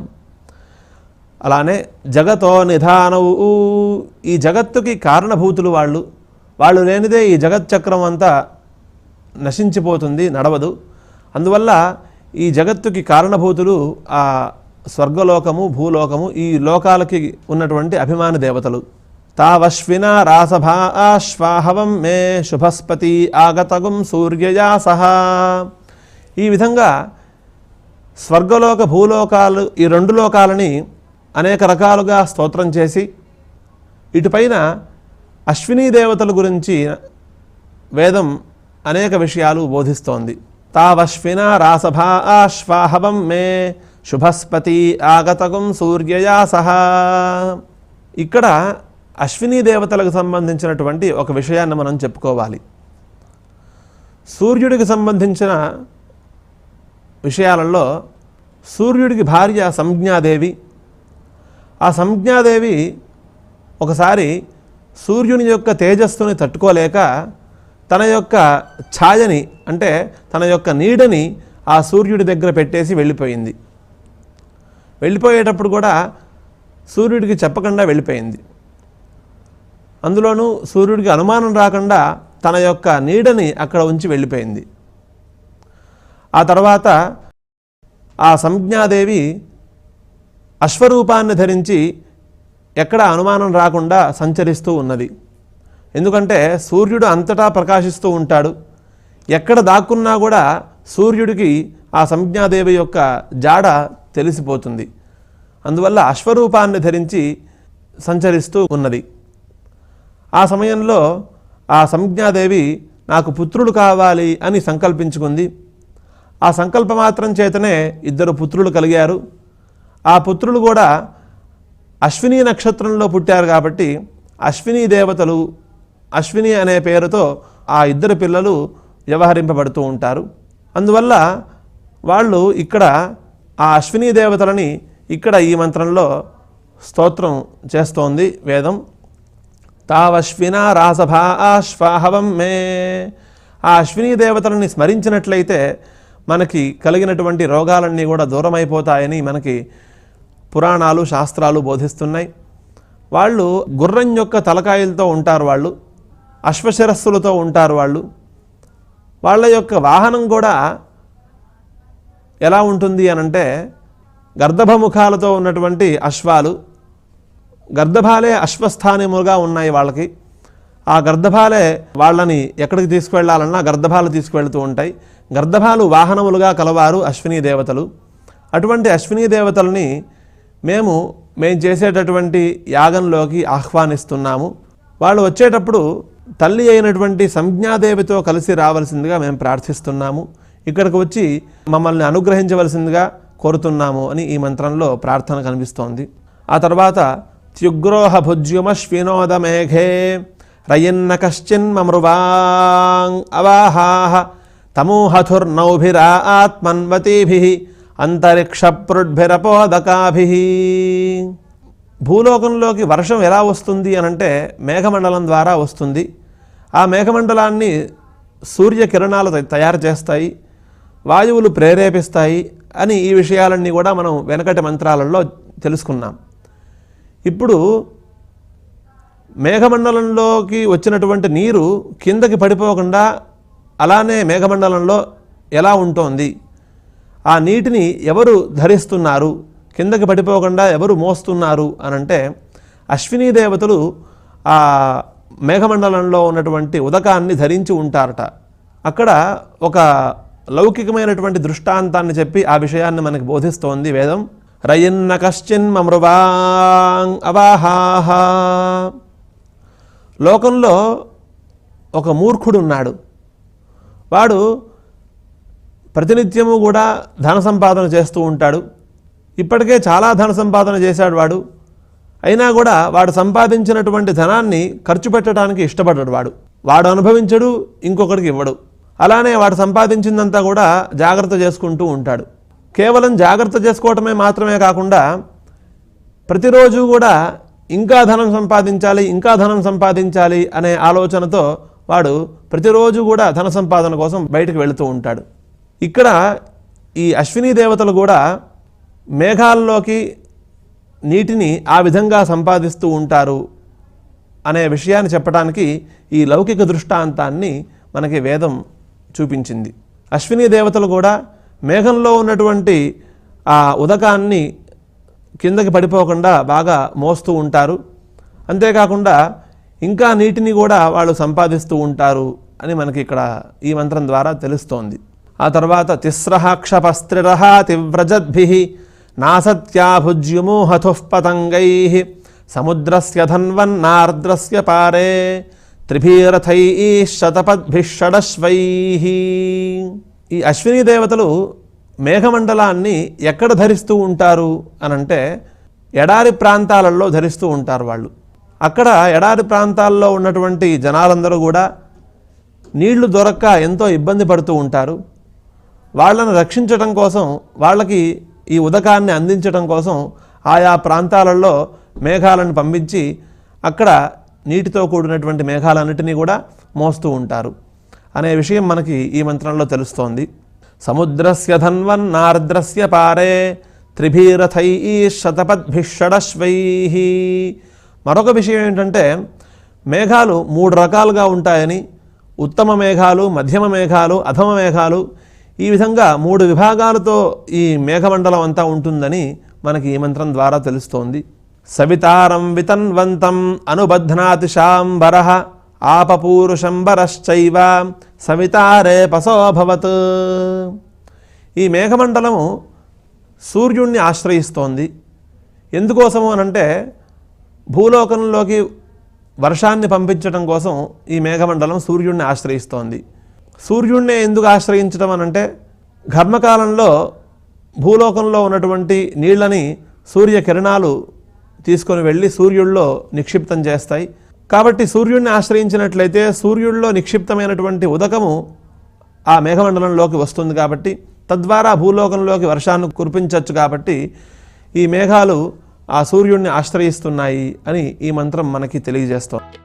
Speaker 1: అలానే జగతో నిధానౌ. ఈ జగత్తుకి కారణభూతులు వాళ్ళు లేనిదే ఈ జగచ్చక్రం అంతా నశించిపోతుంది, నడవదు. అందువల్ల ఈ జగత్తుకి కారణభూతులు ఆ స్వర్గలోకము భూలోకము, ఈ లోకాలకి ఉన్నటువంటి అభిమాన దేవతలు. తావశ్వినా రాసభా ఆశ్వాహవం మే శుభస్పతి ఆగతగుం సూర్యయా సహా. ఈ విధంగా స్వర్గలోక భూలోకాలు ఈ రెండు లోకాలని అనేక రకాలుగా స్తోత్రం చేసి ఇటుపైన అశ్వినీ దేవతల గురించి వేదం అనేక విషయాలు బోధిస్తోంది. తావశ్వినా రాసభా ఆశ్వాహవం మే శుభస్పతి ఆగతగుం సూర్యయా సహా. ఇక్కడ అశ్వినీ దేవతలకు సంబంధించినటువంటి ఒక విషయాన్ని మనం చెప్పుకోవాలి. సూర్యుడికి సంబంధించిన విషయాలలో సూర్యుడికి భార్య సంజ్ఞాదేవి. ఆ సంజ్ఞాదేవి ఒకసారి సూర్యుని యొక్క తేజస్సుని తట్టుకోలేక తన యొక్క ఛాయని, అంటే తన యొక్క నీడని ఆ సూర్యుడి దగ్గర పెట్టేసి వెళ్ళిపోయింది. వెళ్ళిపోయేటప్పుడు కూడా సూర్యుడికి చెప్పకుండా వెళ్ళిపోయింది. అందులోనూ సూర్యుడికి అనుమానం రాకుండా తన యొక్క నీడని అక్కడ ఉంచి వెళ్ళిపోయింది. ఆ తర్వాత ఆ సంజ్ఞాదేవి అశ్వరూపాన్ని ధరించి ఎక్కడ అనుమానం రాకుండా సంచరిస్తూ ఉన్నది. ఎందుకంటే సూర్యుడు అంతటా ప్రకాశిస్తూ ఉంటాడు. ఎక్కడ దాక్కున్నా కూడా సూర్యుడికి ఆ సంజ్ఞాదేవి యొక్క జాడ తెలిసిపోతుంది. అందువల్ల అశ్వరూపాన్ని ధరించి సంచరిస్తూ ఉన్నది. ఆ సమయంలో ఆ సంజ్ఞాదేవి నాకు పుత్రుడు కావాలి అని సంకల్పించుకుంది. ఆ సంకల్పమాత్రం చేతనే ఇద్దరు పుత్రులు కలిగారు. ఆ పుత్రులు కూడా అశ్విని నక్షత్రంలో పుట్టారు కాబట్టి అశ్విని దేవతలు, అశ్విని అనే పేరుతో ఆ ఇద్దరు పిల్లలు వ్యవహరింపబడుతూ ఉంటారు. అందువల్ల వాళ్ళు ఇక్కడ ఆ అశ్విని దేవతలని ఇక్కడ ఈ మంత్రంలో స్తోత్రం చేస్తోంది వేదం. తావశ్వినా రాసభా ఆశ్వాహవం మే. ఆ అశ్విని దేవతలని స్మరించినట్లయితే మనకి కలిగినటువంటి రోగాలన్నీ కూడా దూరమైపోతాయని మనకి పురాణాలు శాస్త్రాలు బోధిస్తున్నాయి. వాళ్ళు గుర్రం యొక్క తలకాయలతో ఉంటారు, వాళ్ళు అశ్వశిరస్సులతో ఉంటారు. వాళ్ళ యొక్క వాహనం కూడా ఎలా ఉంటుంది అనంటే గర్దభముఖాలతో ఉన్నటువంటి అశ్వాలు. గర్దభాలే అశ్వస్థానములుగా ఉన్నాయి వాళ్ళకి. ఆ గర్దభాలే వాళ్ళని ఎక్కడికి తీసుకువెళ్ళాలన్నా గర్దభాలు తీసుకువెళ్తూ ఉంటాయి. గర్దభాలు వాహనములుగా కలవారు అశ్విని దేవతలు. అటువంటి అశ్విని దేవతల్ని మేము చేసేటటువంటి యాగంలోకి ఆహ్వానిస్తున్నాము. వాళ్ళు వచ్చేటప్పుడు తల్లి అయినటువంటి సంజ్ఞాదేవితో కలిసి రావాల్సిందిగా మేము ప్రార్థిస్తున్నాము. ఇక్కడికి వచ్చి మమ్మల్ని అనుగ్రహించవలసిందిగా కోరుతున్నాము అని ఈ మంత్రంలో ప్రార్థన కనిపిస్తోంది. ఆ తర్వాత త్యుగ్రోహ భుజ్యుమశ్వినోద మేఘే రయన్న కశ్చిన్మృవాంగ్ అవాహాహ తమూహథుర్నౌభిరా ఆత్మన్వతీభిః అంతరిక్షప్రుడ్భిరపోదకాభిః. భూలోకంలోకి వర్షం ఎలా వస్తుంది అనంటే మేఘమండలం ద్వారా వస్తుంది. ఆ మేఘమండలాన్ని సూర్యకిరణాలు తయారు చేస్తాయి, వాయువులు ప్రేరేపిస్తాయి అని ఈ విషయాలన్నీ కూడా మనం వెనకటి మంత్రాలలో తెలుసుకున్నాం. ఇప్పుడు మేఘమండలంలోకి వచ్చినటువంటి నీరు కిందకి పడిపోకుండా అలానే మేఘమండలంలో ఎలా ఉంటోంది, ఆ నీటిని ఎవరు ధరిస్తున్నారు, కిందకి పడిపోకుండా ఎవరు మోస్తున్నారు అనంటే అశ్వినీ దేవతలు ఆ మేఘమండలంలో ఉన్నటువంటి ఉదకాన్ని ధరించి ఉంటారట. అక్కడ ఒక లౌకికమైనటువంటి దృష్టాంతాన్ని చెప్పి ఆ విషయాన్ని మనకి బోధిస్తోంది వేదం. రయన్న కశ్చిన్మృవాంగ్ అవాహాహ. లోకంలో ఒక మూర్ఖుడు ఉన్నాడు. వాడు ప్రతినిత్యము కూడా ధన సంపాదన చేస్తూ ఉంటాడు. ఇప్పటికే చాలా ధన సంపాదన చేశాడు వాడు. అయినా కూడా వాడు సంపాదించినటువంటి ధనాన్ని ఖర్చు పెట్టడానికి ఇష్టపడ్డాడు. వాడు అనుభవించడు, ఇంకొకరికి ఇవ్వడు. అలానే వాడు సంపాదించిందంతా కూడా జాగ్రత్త చేసుకుంటూ ఉంటాడు. కేవలం జాగ్రత్త చేసుకోవటమే మాత్రమే కాకుండా ప్రతిరోజు కూడా ఇంకా ధనం సంపాదించాలి, ఇంకా ధనం సంపాదించాలి అనే ఆలోచనతో వాడు ప్రతిరోజు కూడా ధన సంపాదన కోసం బయటకు వెళుతూ ఉంటాడు. ఇక్కడ ఈ అశ్వినీ దేవతలు కూడా మేఘాల్లోకి నీటిని ఆ విధంగా సంపాదిస్తూ ఉంటారు అనే విషయాన్ని చెప్పడానికి ఈ లౌకిక దృష్టాంతాన్ని మనకి వేదం చూపించింది. అశ్వినీ దేవతలు కూడా మేఘంలో ఉన్నటువంటి ఆ ఉదకాన్ని కిందకి పడిపోకుండా బాగా మోస్తూ ఉంటారు. అంతేకాకుండా ఇంకా నీటిని కూడా వాళ్ళు సంపాదిస్తూ ఉంటారు అని మనకి ఇక్కడ ఈ మంత్రం ద్వారా తెలుస్తోంది. ఆ తర్వాత తిస్రః క్షపస్త్రిరః తివ్రజద్భిః నాసత్యాభుజ్యుమోహతుః పతంగైః సముద్రస్య ధన్వన్నార్ద్రస్య పారే త్రిభీరథైః శతపద్భిః షడశ్వైః. ఈ అశ్వినీ దేవతలు మేఘమండలాన్ని ఎక్కడ ధరిస్తూ ఉంటారు అనంటే ఎడారి ప్రాంతాలలో ధరిస్తూ ఉంటారు వాళ్ళు. అక్కడ ఎడారి ప్రాంతాల్లో ఉన్నటువంటి జనాలందరూ కూడా నీళ్లు దొరక్క ఎంతో ఇబ్బంది పడుతూ ఉంటారు. వాళ్ళను రక్షించటం కోసం, వాళ్ళకి ఈ ఉదకాన్ని అందించటం కోసం ఆయా ప్రాంతాలలో మేఘాలను పంపించి అక్కడ నీటితో కూడినటువంటి మేఘాలన్నిటినీ కూడా మోస్తూ ఉంటారు అనే విషయం మనకి ఈ మంత్రంలో తెలుస్తోంది. సముద్రస్య ధన్వన్నార్ద్రస్య పారే త్రిభీరథైః శతపద్భిః షడశ్వైః. మరొక విషయం ఏంటంటే మేఘాలు 3 రకాలుగా ఉంటాయని, ఉత్తమ మేఘాలు, మధ్యమ మేఘాలు, అధమ మేఘాలు, ఈ విధంగా 3 విభాగాలతో ఈ మేఘమండలం అంతా ఉంటుందని మనకి ఈ మంత్రం ద్వారా తెలుస్తోంది. సవితారం వితన్వంతం అనుబధ్నాతి శాంబరః ఆపపూరుషంబరశ్చైవ సవితారే పశోభవత్. ఈ మేఘమండలము సూర్యుణ్ణి ఆశ్రయిస్తోంది. ఎందుకోసము అనంటే భూలోకంలోకి వర్షాన్ని పంపించడం కోసం ఈ మేఘమండలం సూర్యుణ్ణి ఆశ్రయిస్తోంది. సూర్యుణ్ణే ఎందుకు ఆశ్రయించడం అనంటే ఘర్మకాలంలో భూలోకంలో ఉన్నటువంటి నీళ్లని సూర్యకిరణాలు తీసుకొని వెళ్ళి సూర్యుల్లో నిక్షిప్తం చేస్తాయి. కాబట్టి సూర్యుడిని ఆశ్రయించినట్లయితే సూర్యుడిలో నిక్షిప్తమైనటువంటి ఉదకము ఆ మేఘమండలంలోకి వస్తుంది. కాబట్టి తద్వారా భూలోకంలోకి వర్షాన్ని కురిపించవచ్చు. కాబట్టి ఈ మేఘాలు ఆ సూర్యుడిని ఆశ్రయిస్తున్నాయి అని ఈ మంత్రం మనకి తెలియజేస్తోంది.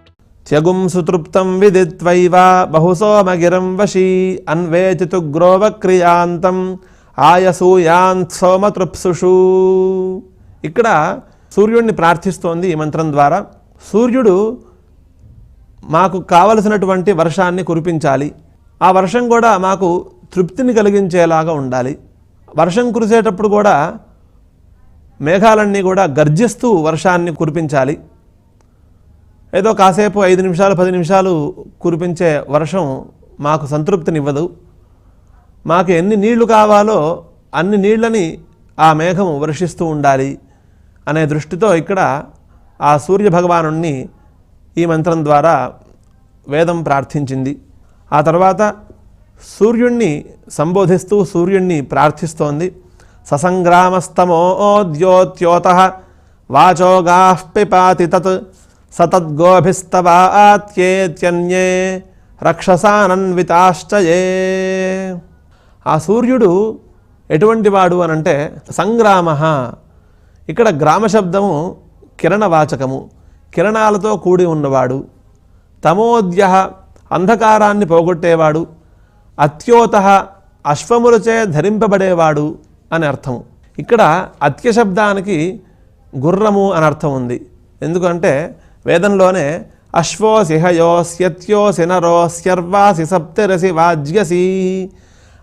Speaker 1: త్యగుం సుతృప్తం విదిత్వైవ బహుసోమగిరం వశీ అన్వేతితు గ్రోవక్రియాంతం ఆయసూయాంత్ సోమతృప్సుషు. ఇక్కడ సూర్యుడిని ప్రార్థిస్తోంది ఈ మంత్రం ద్వారా. సూర్యుడు మాకు కావలసినటువంటి వర్షాన్ని కురిపించాలి. ఆ వర్షం కూడా మాకు తృప్తిని కలిగించేలాగా ఉండాలి. వర్షం కురిసేటప్పుడు కూడా మేఘాలన్నీ కూడా గర్జిస్తూ వర్షాన్ని కురిపించాలి. ఏదో కాసేపు 5 నిమిషాలు 10 నిమిషాలు కురిపించే వర్షం మాకు సంతృప్తినివ్వదు. మాకు ఎన్ని నీళ్లు కావాలో అన్ని నీళ్లని ఆ మేఘం వర్షిస్తూ ఉండాలి అనే దృష్టితో ఇక్కడ ఆ సూర్య భగవానుణ్ణి ఈ మంత్రం ద్వారా వేదం ప్రార్థించింది. ఆ తర్వాత సూర్యుణ్ణి సంబోధిస్తూ సూర్యుణ్ణి ప్రార్థిస్తోంది. ససంగ్రామస్తమోద్యోత్యోతః వాచోగాః పిపాతి తత్ సతద్గోభిస్తవాత్యేత్యన్యే రక్షసానన్వితాశ్చయే. ఆ సూర్యుడు ఎటువంటి వాడు అనంటే సంగ్రామ. ఇక్కడ గ్రామ శబ్దము కిరణవాచకము, కిరణాలతో కూడి ఉన్నవాడు. తమోద్య అంధకారాన్ని పోగొట్టేవాడు. అత్యోత అశ్వములచే ధరింపబడేవాడు అని అర్థము. ఇక్కడ అత్య శబ్దానికి గుర్రము అని అర్థం ఉంది. ఎందుకంటే వేదంలోనే అశ్వోసిహయోస్యత్యోసి నరోస్యర్వాసి సప్తరసి వాజ్యసి,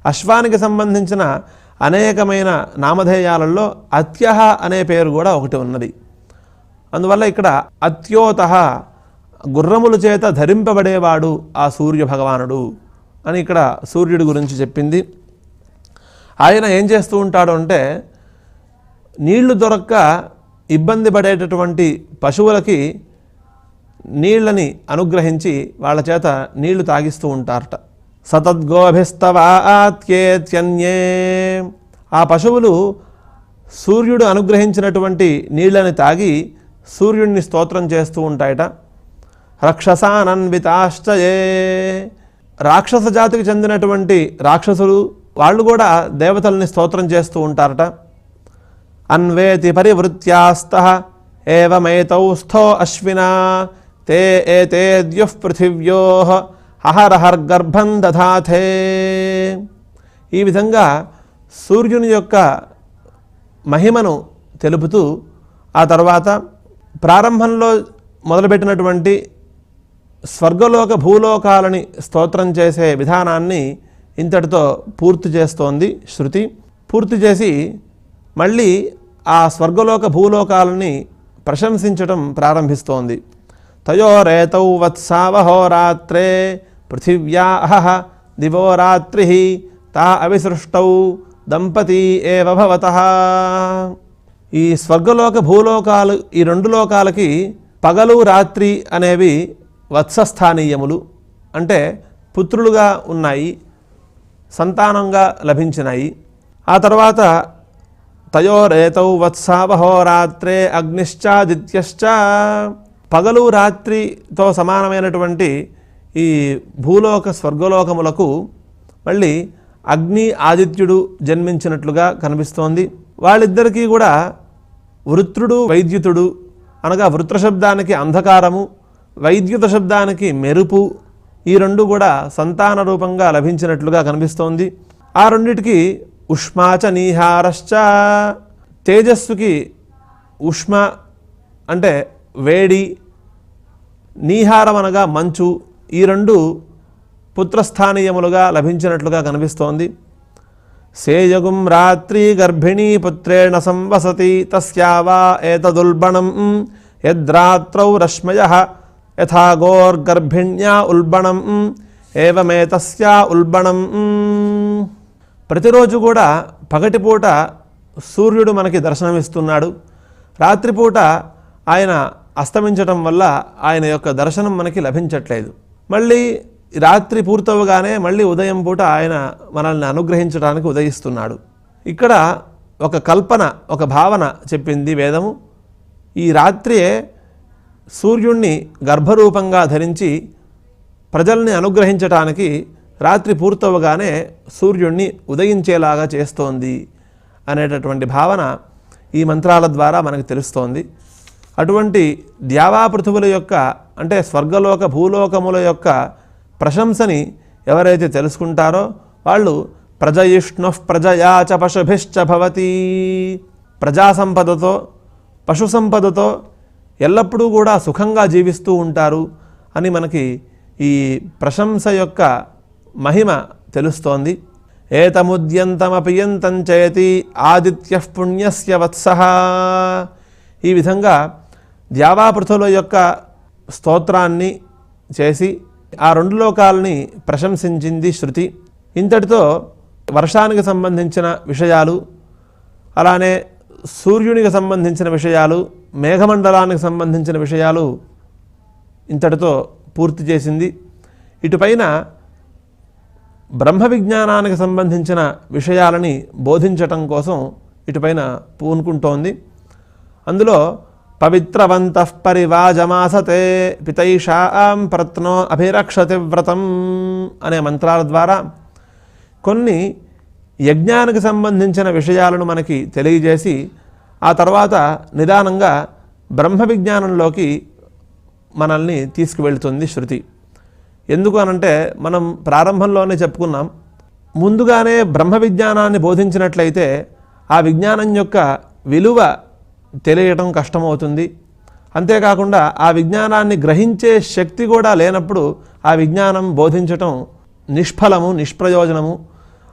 Speaker 1: అశ్వానికి సంబంధించిన అనేకమైన నామధేయాలలో అత్యహ అనే పేరు కూడా ఒకటి ఉన్నది. అందువల్ల ఇక్కడ అత్యోత గుర్రముల చేత ధరింపబడేవాడు ఆ సూర్య భగవానుడు అని ఇక్కడ సూర్యుడి గురించి చెప్పింది. ఆయన ఏం చేస్తూ ఉంటాడు అంటే నీళ్లు దొరక్క ఇబ్బంది పడేటటువంటి పశువులకి నీళ్ళని అనుగ్రహించి వాళ్ళ చేత నీళ్లు తాగిస్తూ ఉంటారట. సతద్గోభిస్తవాత్యేత్యన్యే, ఆ పశువులు సూర్యుడు అనుగ్రహించినటువంటి నీళ్ళని తాగి సూర్యుడిని స్తోత్రం చేస్తూ ఉంటాయట. రక్షసానన్వితాశ్చయే, రాక్షస జాతికి చెందినటువంటి రాక్షసులు వాళ్ళు కూడా దేవతల్ని స్తోత్రం చేస్తూ ఉంటారట. అన్వేతి పరివృత్యాస్తః ఏవమేతౌ స్థో అశ్వినా తే ఏతే ద్యుః పృథివ్యోః అహరహర్గర్భం దధాథే. ఈ విధంగా సూర్యుని యొక్క మహిమను తెలుపుతూ ఆ తర్వాత ప్రారంభంలో మొదలుపెట్టినటువంటి స్వర్గలోక భూలోకాలని స్తోత్రం చేసే విధానాన్ని ఇంతటితో పూర్తి చేస్తోంది శృతి. పూర్తి చేసి మళ్ళీ ఆ స్వర్గలోక భూలోకాలని ప్రశంసించటం ప్రారంభిస్తోంది. తయోరేతౌ వత్సావహోరాత్రే పృథివ్యా అహః దివోరాత్రిః తా అవిసృష్టౌ దంపతీ ఏవ భవతః. ఈ స్వర్గలోక భూలోకాలు, ఈ రెండు లోకాలకి పగలు రాత్రి అనేవి వత్సస్థానీయములు, అంటే పుత్రులుగా ఉన్నాయి, సంతానంగా లభించినాయి. ఆ తర్వాత తయోరేతౌ వత్సావహోరాత్రే అగ్నిశ్చాదిత్యశ్చ, పగలు రాత్రితో సమానమైనటువంటి ఈ భూలోక స్వర్గలోకములకు మళ్ళీ అగ్ని ఆదిత్యుడు జన్మించినట్లుగా కనిపిస్తోంది. వాళ్ళిద్దరికీ కూడా వృత్రుడు వైద్యుతుడు, అనగా వృత్ర శబ్దానికి అంధకారము, వైద్యుత శబ్దానికి మెరుపు, ఈ రెండు కూడా సంతాన రూపంగా లభించినట్లుగా కనిపిస్తోంది. ఆ రెండిటికి ఉష్మాచ నీహారశ్చ, తేజస్సుకి ఉష్మ అంటే వేడి, నీహారం అనగా మంచు, ఈ రెండు పుత్రస్థానీయములుగా లభించినట్లుగా కనిపిస్తోంది. సేయగుం రాత్రి గర్భిణీ పుత్రేణ సంవసతి తస్యావా ఏతదుల్బణం యద్రాత్రౌ రశ్మయః యథా గోర్గర్భిణ్యా ఉల్బణం ఏవమేతస్యా ఉల్బణం. ప్రతిరోజు కూడా పగటిపూట సూర్యుడు మనకి దర్శనమిస్తున్నాడు. రాత్రిపూట ఆయన అస్తమించటం వల్ల ఆయన యొక్క దర్శనం మనకి లభించట్లేదు. మళ్ళీ రాత్రి పూర్తవగానే మళ్ళీ ఉదయం పూట ఆయన మనల్ని అనుగ్రహించడానికి ఉదయిస్తున్నాడు. ఇక్కడ ఒక కల్పన, ఒక భావన చెప్పింది వేదము. ఈ రాత్రియే సూర్యుణ్ణి గర్భరూపంగా ధరించి ప్రజల్ని అనుగ్రహించటానికి రాత్రి పూర్తవగానే సూర్యుణ్ణి ఉదయించేలాగా చేస్తోంది అనేటటువంటి భావన ఈ మంత్రాల ద్వారా మనకు తెలుస్తోంది. అటువంటి ద్యావా పృథువుల యొక్క, అంటే స్వర్గలోక భూలోకముల యొక్క ప్రశంసని ఎవరైతే తెలుసుకుంటారో వాళ్ళు ప్రజయిష్ణుః ప్రజయా చ పశుభిశ్చ భవతి, ప్రజా సంపదతో పశు సంపదతో ఎల్లప్పుడూ కూడా సుఖంగా జీవిస్తూ ఉంటారు అని మనకి ఈ ప్రశంస యొక్క మహిమ తెలుస్తోంది. ఏతముద్యంతమపియంతం చయతి ఆదిత్యః పుణ్యస్య వత్సః. ఈ విధంగా ద్యావాపృథుల యొక్క స్తోత్రాన్ని చేసి ఆ రెండు లోకాలని ప్రశంసించింది శృతి. ఇంతటితో వర్షానికి సంబంధించిన విషయాలు, అలానే సూర్యునికి సంబంధించిన విషయాలు, మేఘమండలానికి సంబంధించిన విషయాలు ఇంతటితో పూర్తి చేసింది. ఇటుపైన బ్రహ్మ విజ్ఞానానికి సంబంధించిన విషయాలని బోధించటం కోసం ఇటుపైన పూనుకుంటోంది. అందులో పవిత్రవంతః పరివాజమాసతే పితైషాం ప్రత్నో అభిరక్షతి వ్రతం అనే మంత్రాల ద్వారా కొన్ని యజ్ఞానికి సంబంధించిన విషయాలను మనకి తెలియజేసి ఆ తర్వాత నిదానంగా బ్రహ్మ విజ్ఞానంలోకి మనల్ని తీసుకువెళ్తుంది శృతి. ఎందుకు అనంటే మనం ప్రారంభంలోనే చెప్పుకున్నాం, ముందుగానే బ్రహ్మ విజ్ఞానాన్ని బోధించినట్లయితే ఆ విజ్ఞానం యొక్క విలువ తెలియటం కష్టమవుతుంది. అంతేకాకుండా ఆ విజ్ఞానాన్ని గ్రహించే శక్తి కూడా లేనప్పుడు ఆ విజ్ఞానం బోధించటం నిష్ఫలము, నిష్ప్రయోజనము.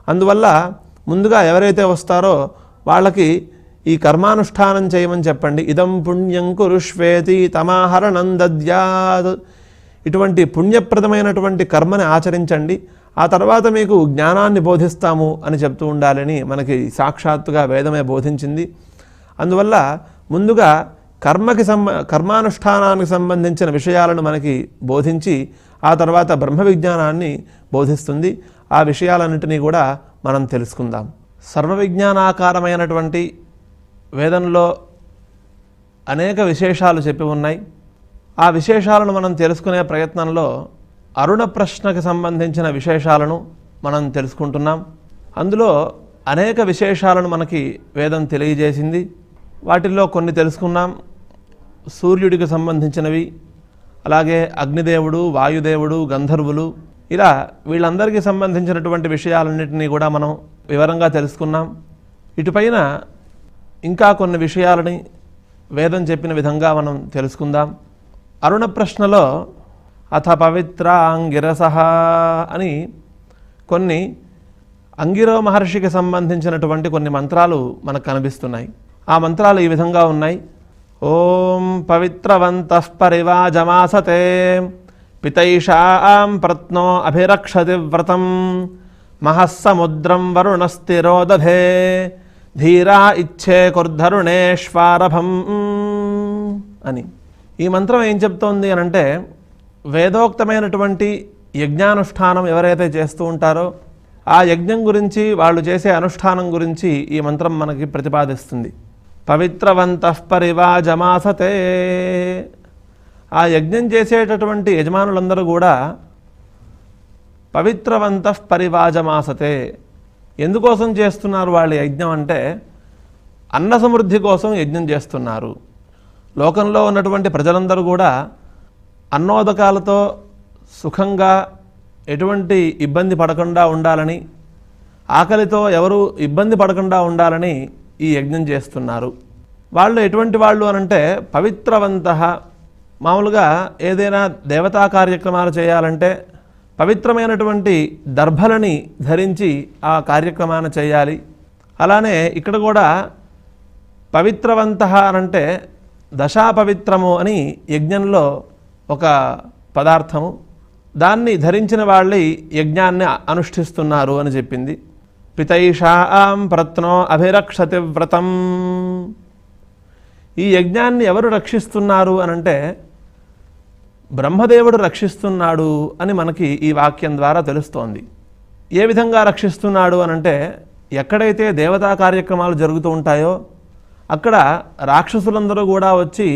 Speaker 1: అందువల్ల ముందుగా ఎవరైతే వస్తారో వాళ్ళకి ఈ కర్మానుష్ఠానం చేయమని చెప్పండి. ఇదం పుణ్యం కురుష్వేతి తమాహరణం దద్యాత్, ఇటువంటి పుణ్యప్రదమైనటువంటి కర్మని ఆచరించండి, ఆ తర్వాత మీకు జ్ఞానాన్ని బోధిస్తాము అని చెప్తూ ఉండాలని మనకి సాక్షాత్తుగా వేదమే బోధించింది. అందువల్ల ముందుగా కర్మానుష్ఠానానికి సంబంధించిన విషయాలను మనకి బోధించి ఆ తర్వాత బ్రహ్మ విజ్ఞానాన్ని బోధిస్తుంది. ఆ విషయాలన్నింటినీ కూడా మనం తెలుసుకుందాం. సర్వ విజ్ఞానాకారమైనటువంటి వేదంలో అనేక విశేషాలు చెప్పి ఉన్నాయి. ఆ విశేషాలను మనం తెలుసుకునే ప్రయత్నంలో అరుణ ప్రశ్నకు సంబంధించిన విశేషాలను మనం తెలుసుకుంటున్నాం. అందులో అనేక విశేషాలను మనకి వేదం తెలియజేసింది. వాటిల్లో కొన్ని తెలుసుకున్నాం. సూర్యుడికి సంబంధించినవి, అలాగే అగ్నిదేవుడు, వాయుదేవుడు, గంధర్వులు, ఇలా వీళ్ళందరికీ సంబంధించినటువంటి విషయాలన్నింటినీ కూడా మనం వివరంగా తెలుసుకున్నాం. ఇటుపైన ఇంకా కొన్ని విషయాలని వేదం చెప్పిన విధంగా మనం తెలుసుకుందాం. అరుణ ప్రశ్నలో అథ పవిత్ర అంగిరసః అని కొన్ని అంగిరో మహర్షికి సంబంధించినటువంటి కొన్ని మంత్రాలు మనకు కనిపిస్తున్నాయి. ఆ మంత్రాలు ఈ విధంగా ఉన్నాయి. ఓం పవిత్రవంతః పరివాజమాసతే పితైషాం ప్రత్నో అభిరక్షతి వ్రతం మహస్సముద్రం వరుణస్థిరోదధే ధీరా ఇచ్చే కుర్ధరుణేశ్వారభం అని. ఈ మంత్రం ఏం చెప్తోంది అనంటే, వేదోక్తమైనటువంటి యజ్ఞానుష్ఠానం ఎవరైతే చేస్తూ ఉంటారో ఆ యజ్ఞం గురించి, వాళ్ళు చేసే అనుష్ఠానం గురించి ఈ మంత్రం మనకి ప్రతిపాదిస్తుంది. పవిత్రవంతః పరివాజమాసతే, ఆ యజ్ఞం చేసేటటువంటి యజమానులందరూ కూడా పవిత్రవంతః పరివాజమాసతే, ఎందుకోసం చేస్తున్నారు వాళ్ళు యజ్ఞం అంటే అన్న సమృద్ధి కోసం యజ్ఞం చేస్తున్నారు. లోకంలో ఉన్నటువంటి ప్రజలందరూ కూడా అన్నోదకాలతో సుఖంగా ఎటువంటి ఇబ్బంది పడకుండా ఉండాలని, ఆకలితో ఎవరు ఇబ్బంది పడకుండా ఉండాలని ఈ యజ్ఞం చేస్తున్నారు. వాళ్ళు ఎటువంటి వాళ్ళు అనంటే పవిత్రవంతః. మామూలుగా ఏదైనా దేవతా కార్యక్రమాలు చేయాలంటే పవిత్రమైనటువంటి దర్భలని ధరించి ఆ కార్యక్రమాన్ని చేయాలి. అలానే ఇక్కడ కూడా పవిత్రవంతః అనంటే దశాపవిత్రము అని యజ్ఞంలో ఒక పదార్థము, దాన్ని ధరించిన వాళ్ళే యజ్ఞాన్ని అనుష్ఠిస్తున్నారు అని చెప్పింది. పితైషాం ప్రత్నో అభిరక్షతి వ్రతం, ఈ యజ్ఞాన్ని ఎవరు రక్షిస్తున్నారు అనంటే బ్రహ్మదేవుడు రక్షిస్తున్నాడు అని మనకి ఈ వాక్యం ద్వారా తెలుస్తోంది. ఏ విధంగా రక్షిస్తున్నాడు అనంటే, ఎక్కడైతే దేవతా కార్యక్రమాలు జరుగుతూ ఉంటాయో అక్కడ రాక్షసులందరూ కూడా వచ్చి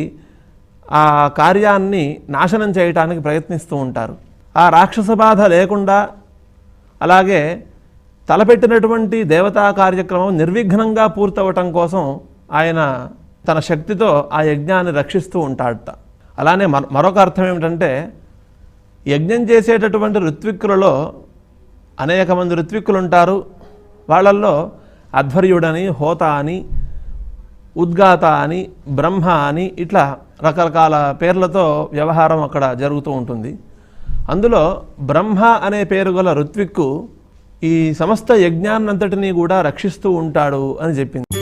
Speaker 1: ఆ కార్యాన్ని నాశనం చేయటానికి ప్రయత్నిస్తూ ఉంటారు. ఆ రాక్షస బాధ లేకుండా, అలాగే తలపెట్టినటువంటి దేవతా కార్యక్రమం నిర్విఘ్నంగా పూర్తవటం కోసం ఆయన తన శక్తితో ఆ యజ్ఞాన్ని రక్షిస్తూ ఉంటాడట. అలానే మరొక అర్థం ఏమిటంటే, యజ్ఞం చేసేటటువంటి ఋత్విక్కులలో అనేక మంది ఋత్విక్కులు ఉంటారు. వాళ్ళల్లో అధ్వర్యుడని, హోత అని, ఉద్గాత అని, బ్రహ్మ అని, ఇట్లా రకరకాల పేర్లతో వ్యవహారం అక్కడ జరుగుతూ ఉంటుంది. అందులో బ్రహ్మ అనే పేరు గల ఋత్విక్కు ఈ సమస్త యజ్ఞాన్నంతటినీ కూడా రక్షిస్తూ ఉంటాడు అని చెప్పింది.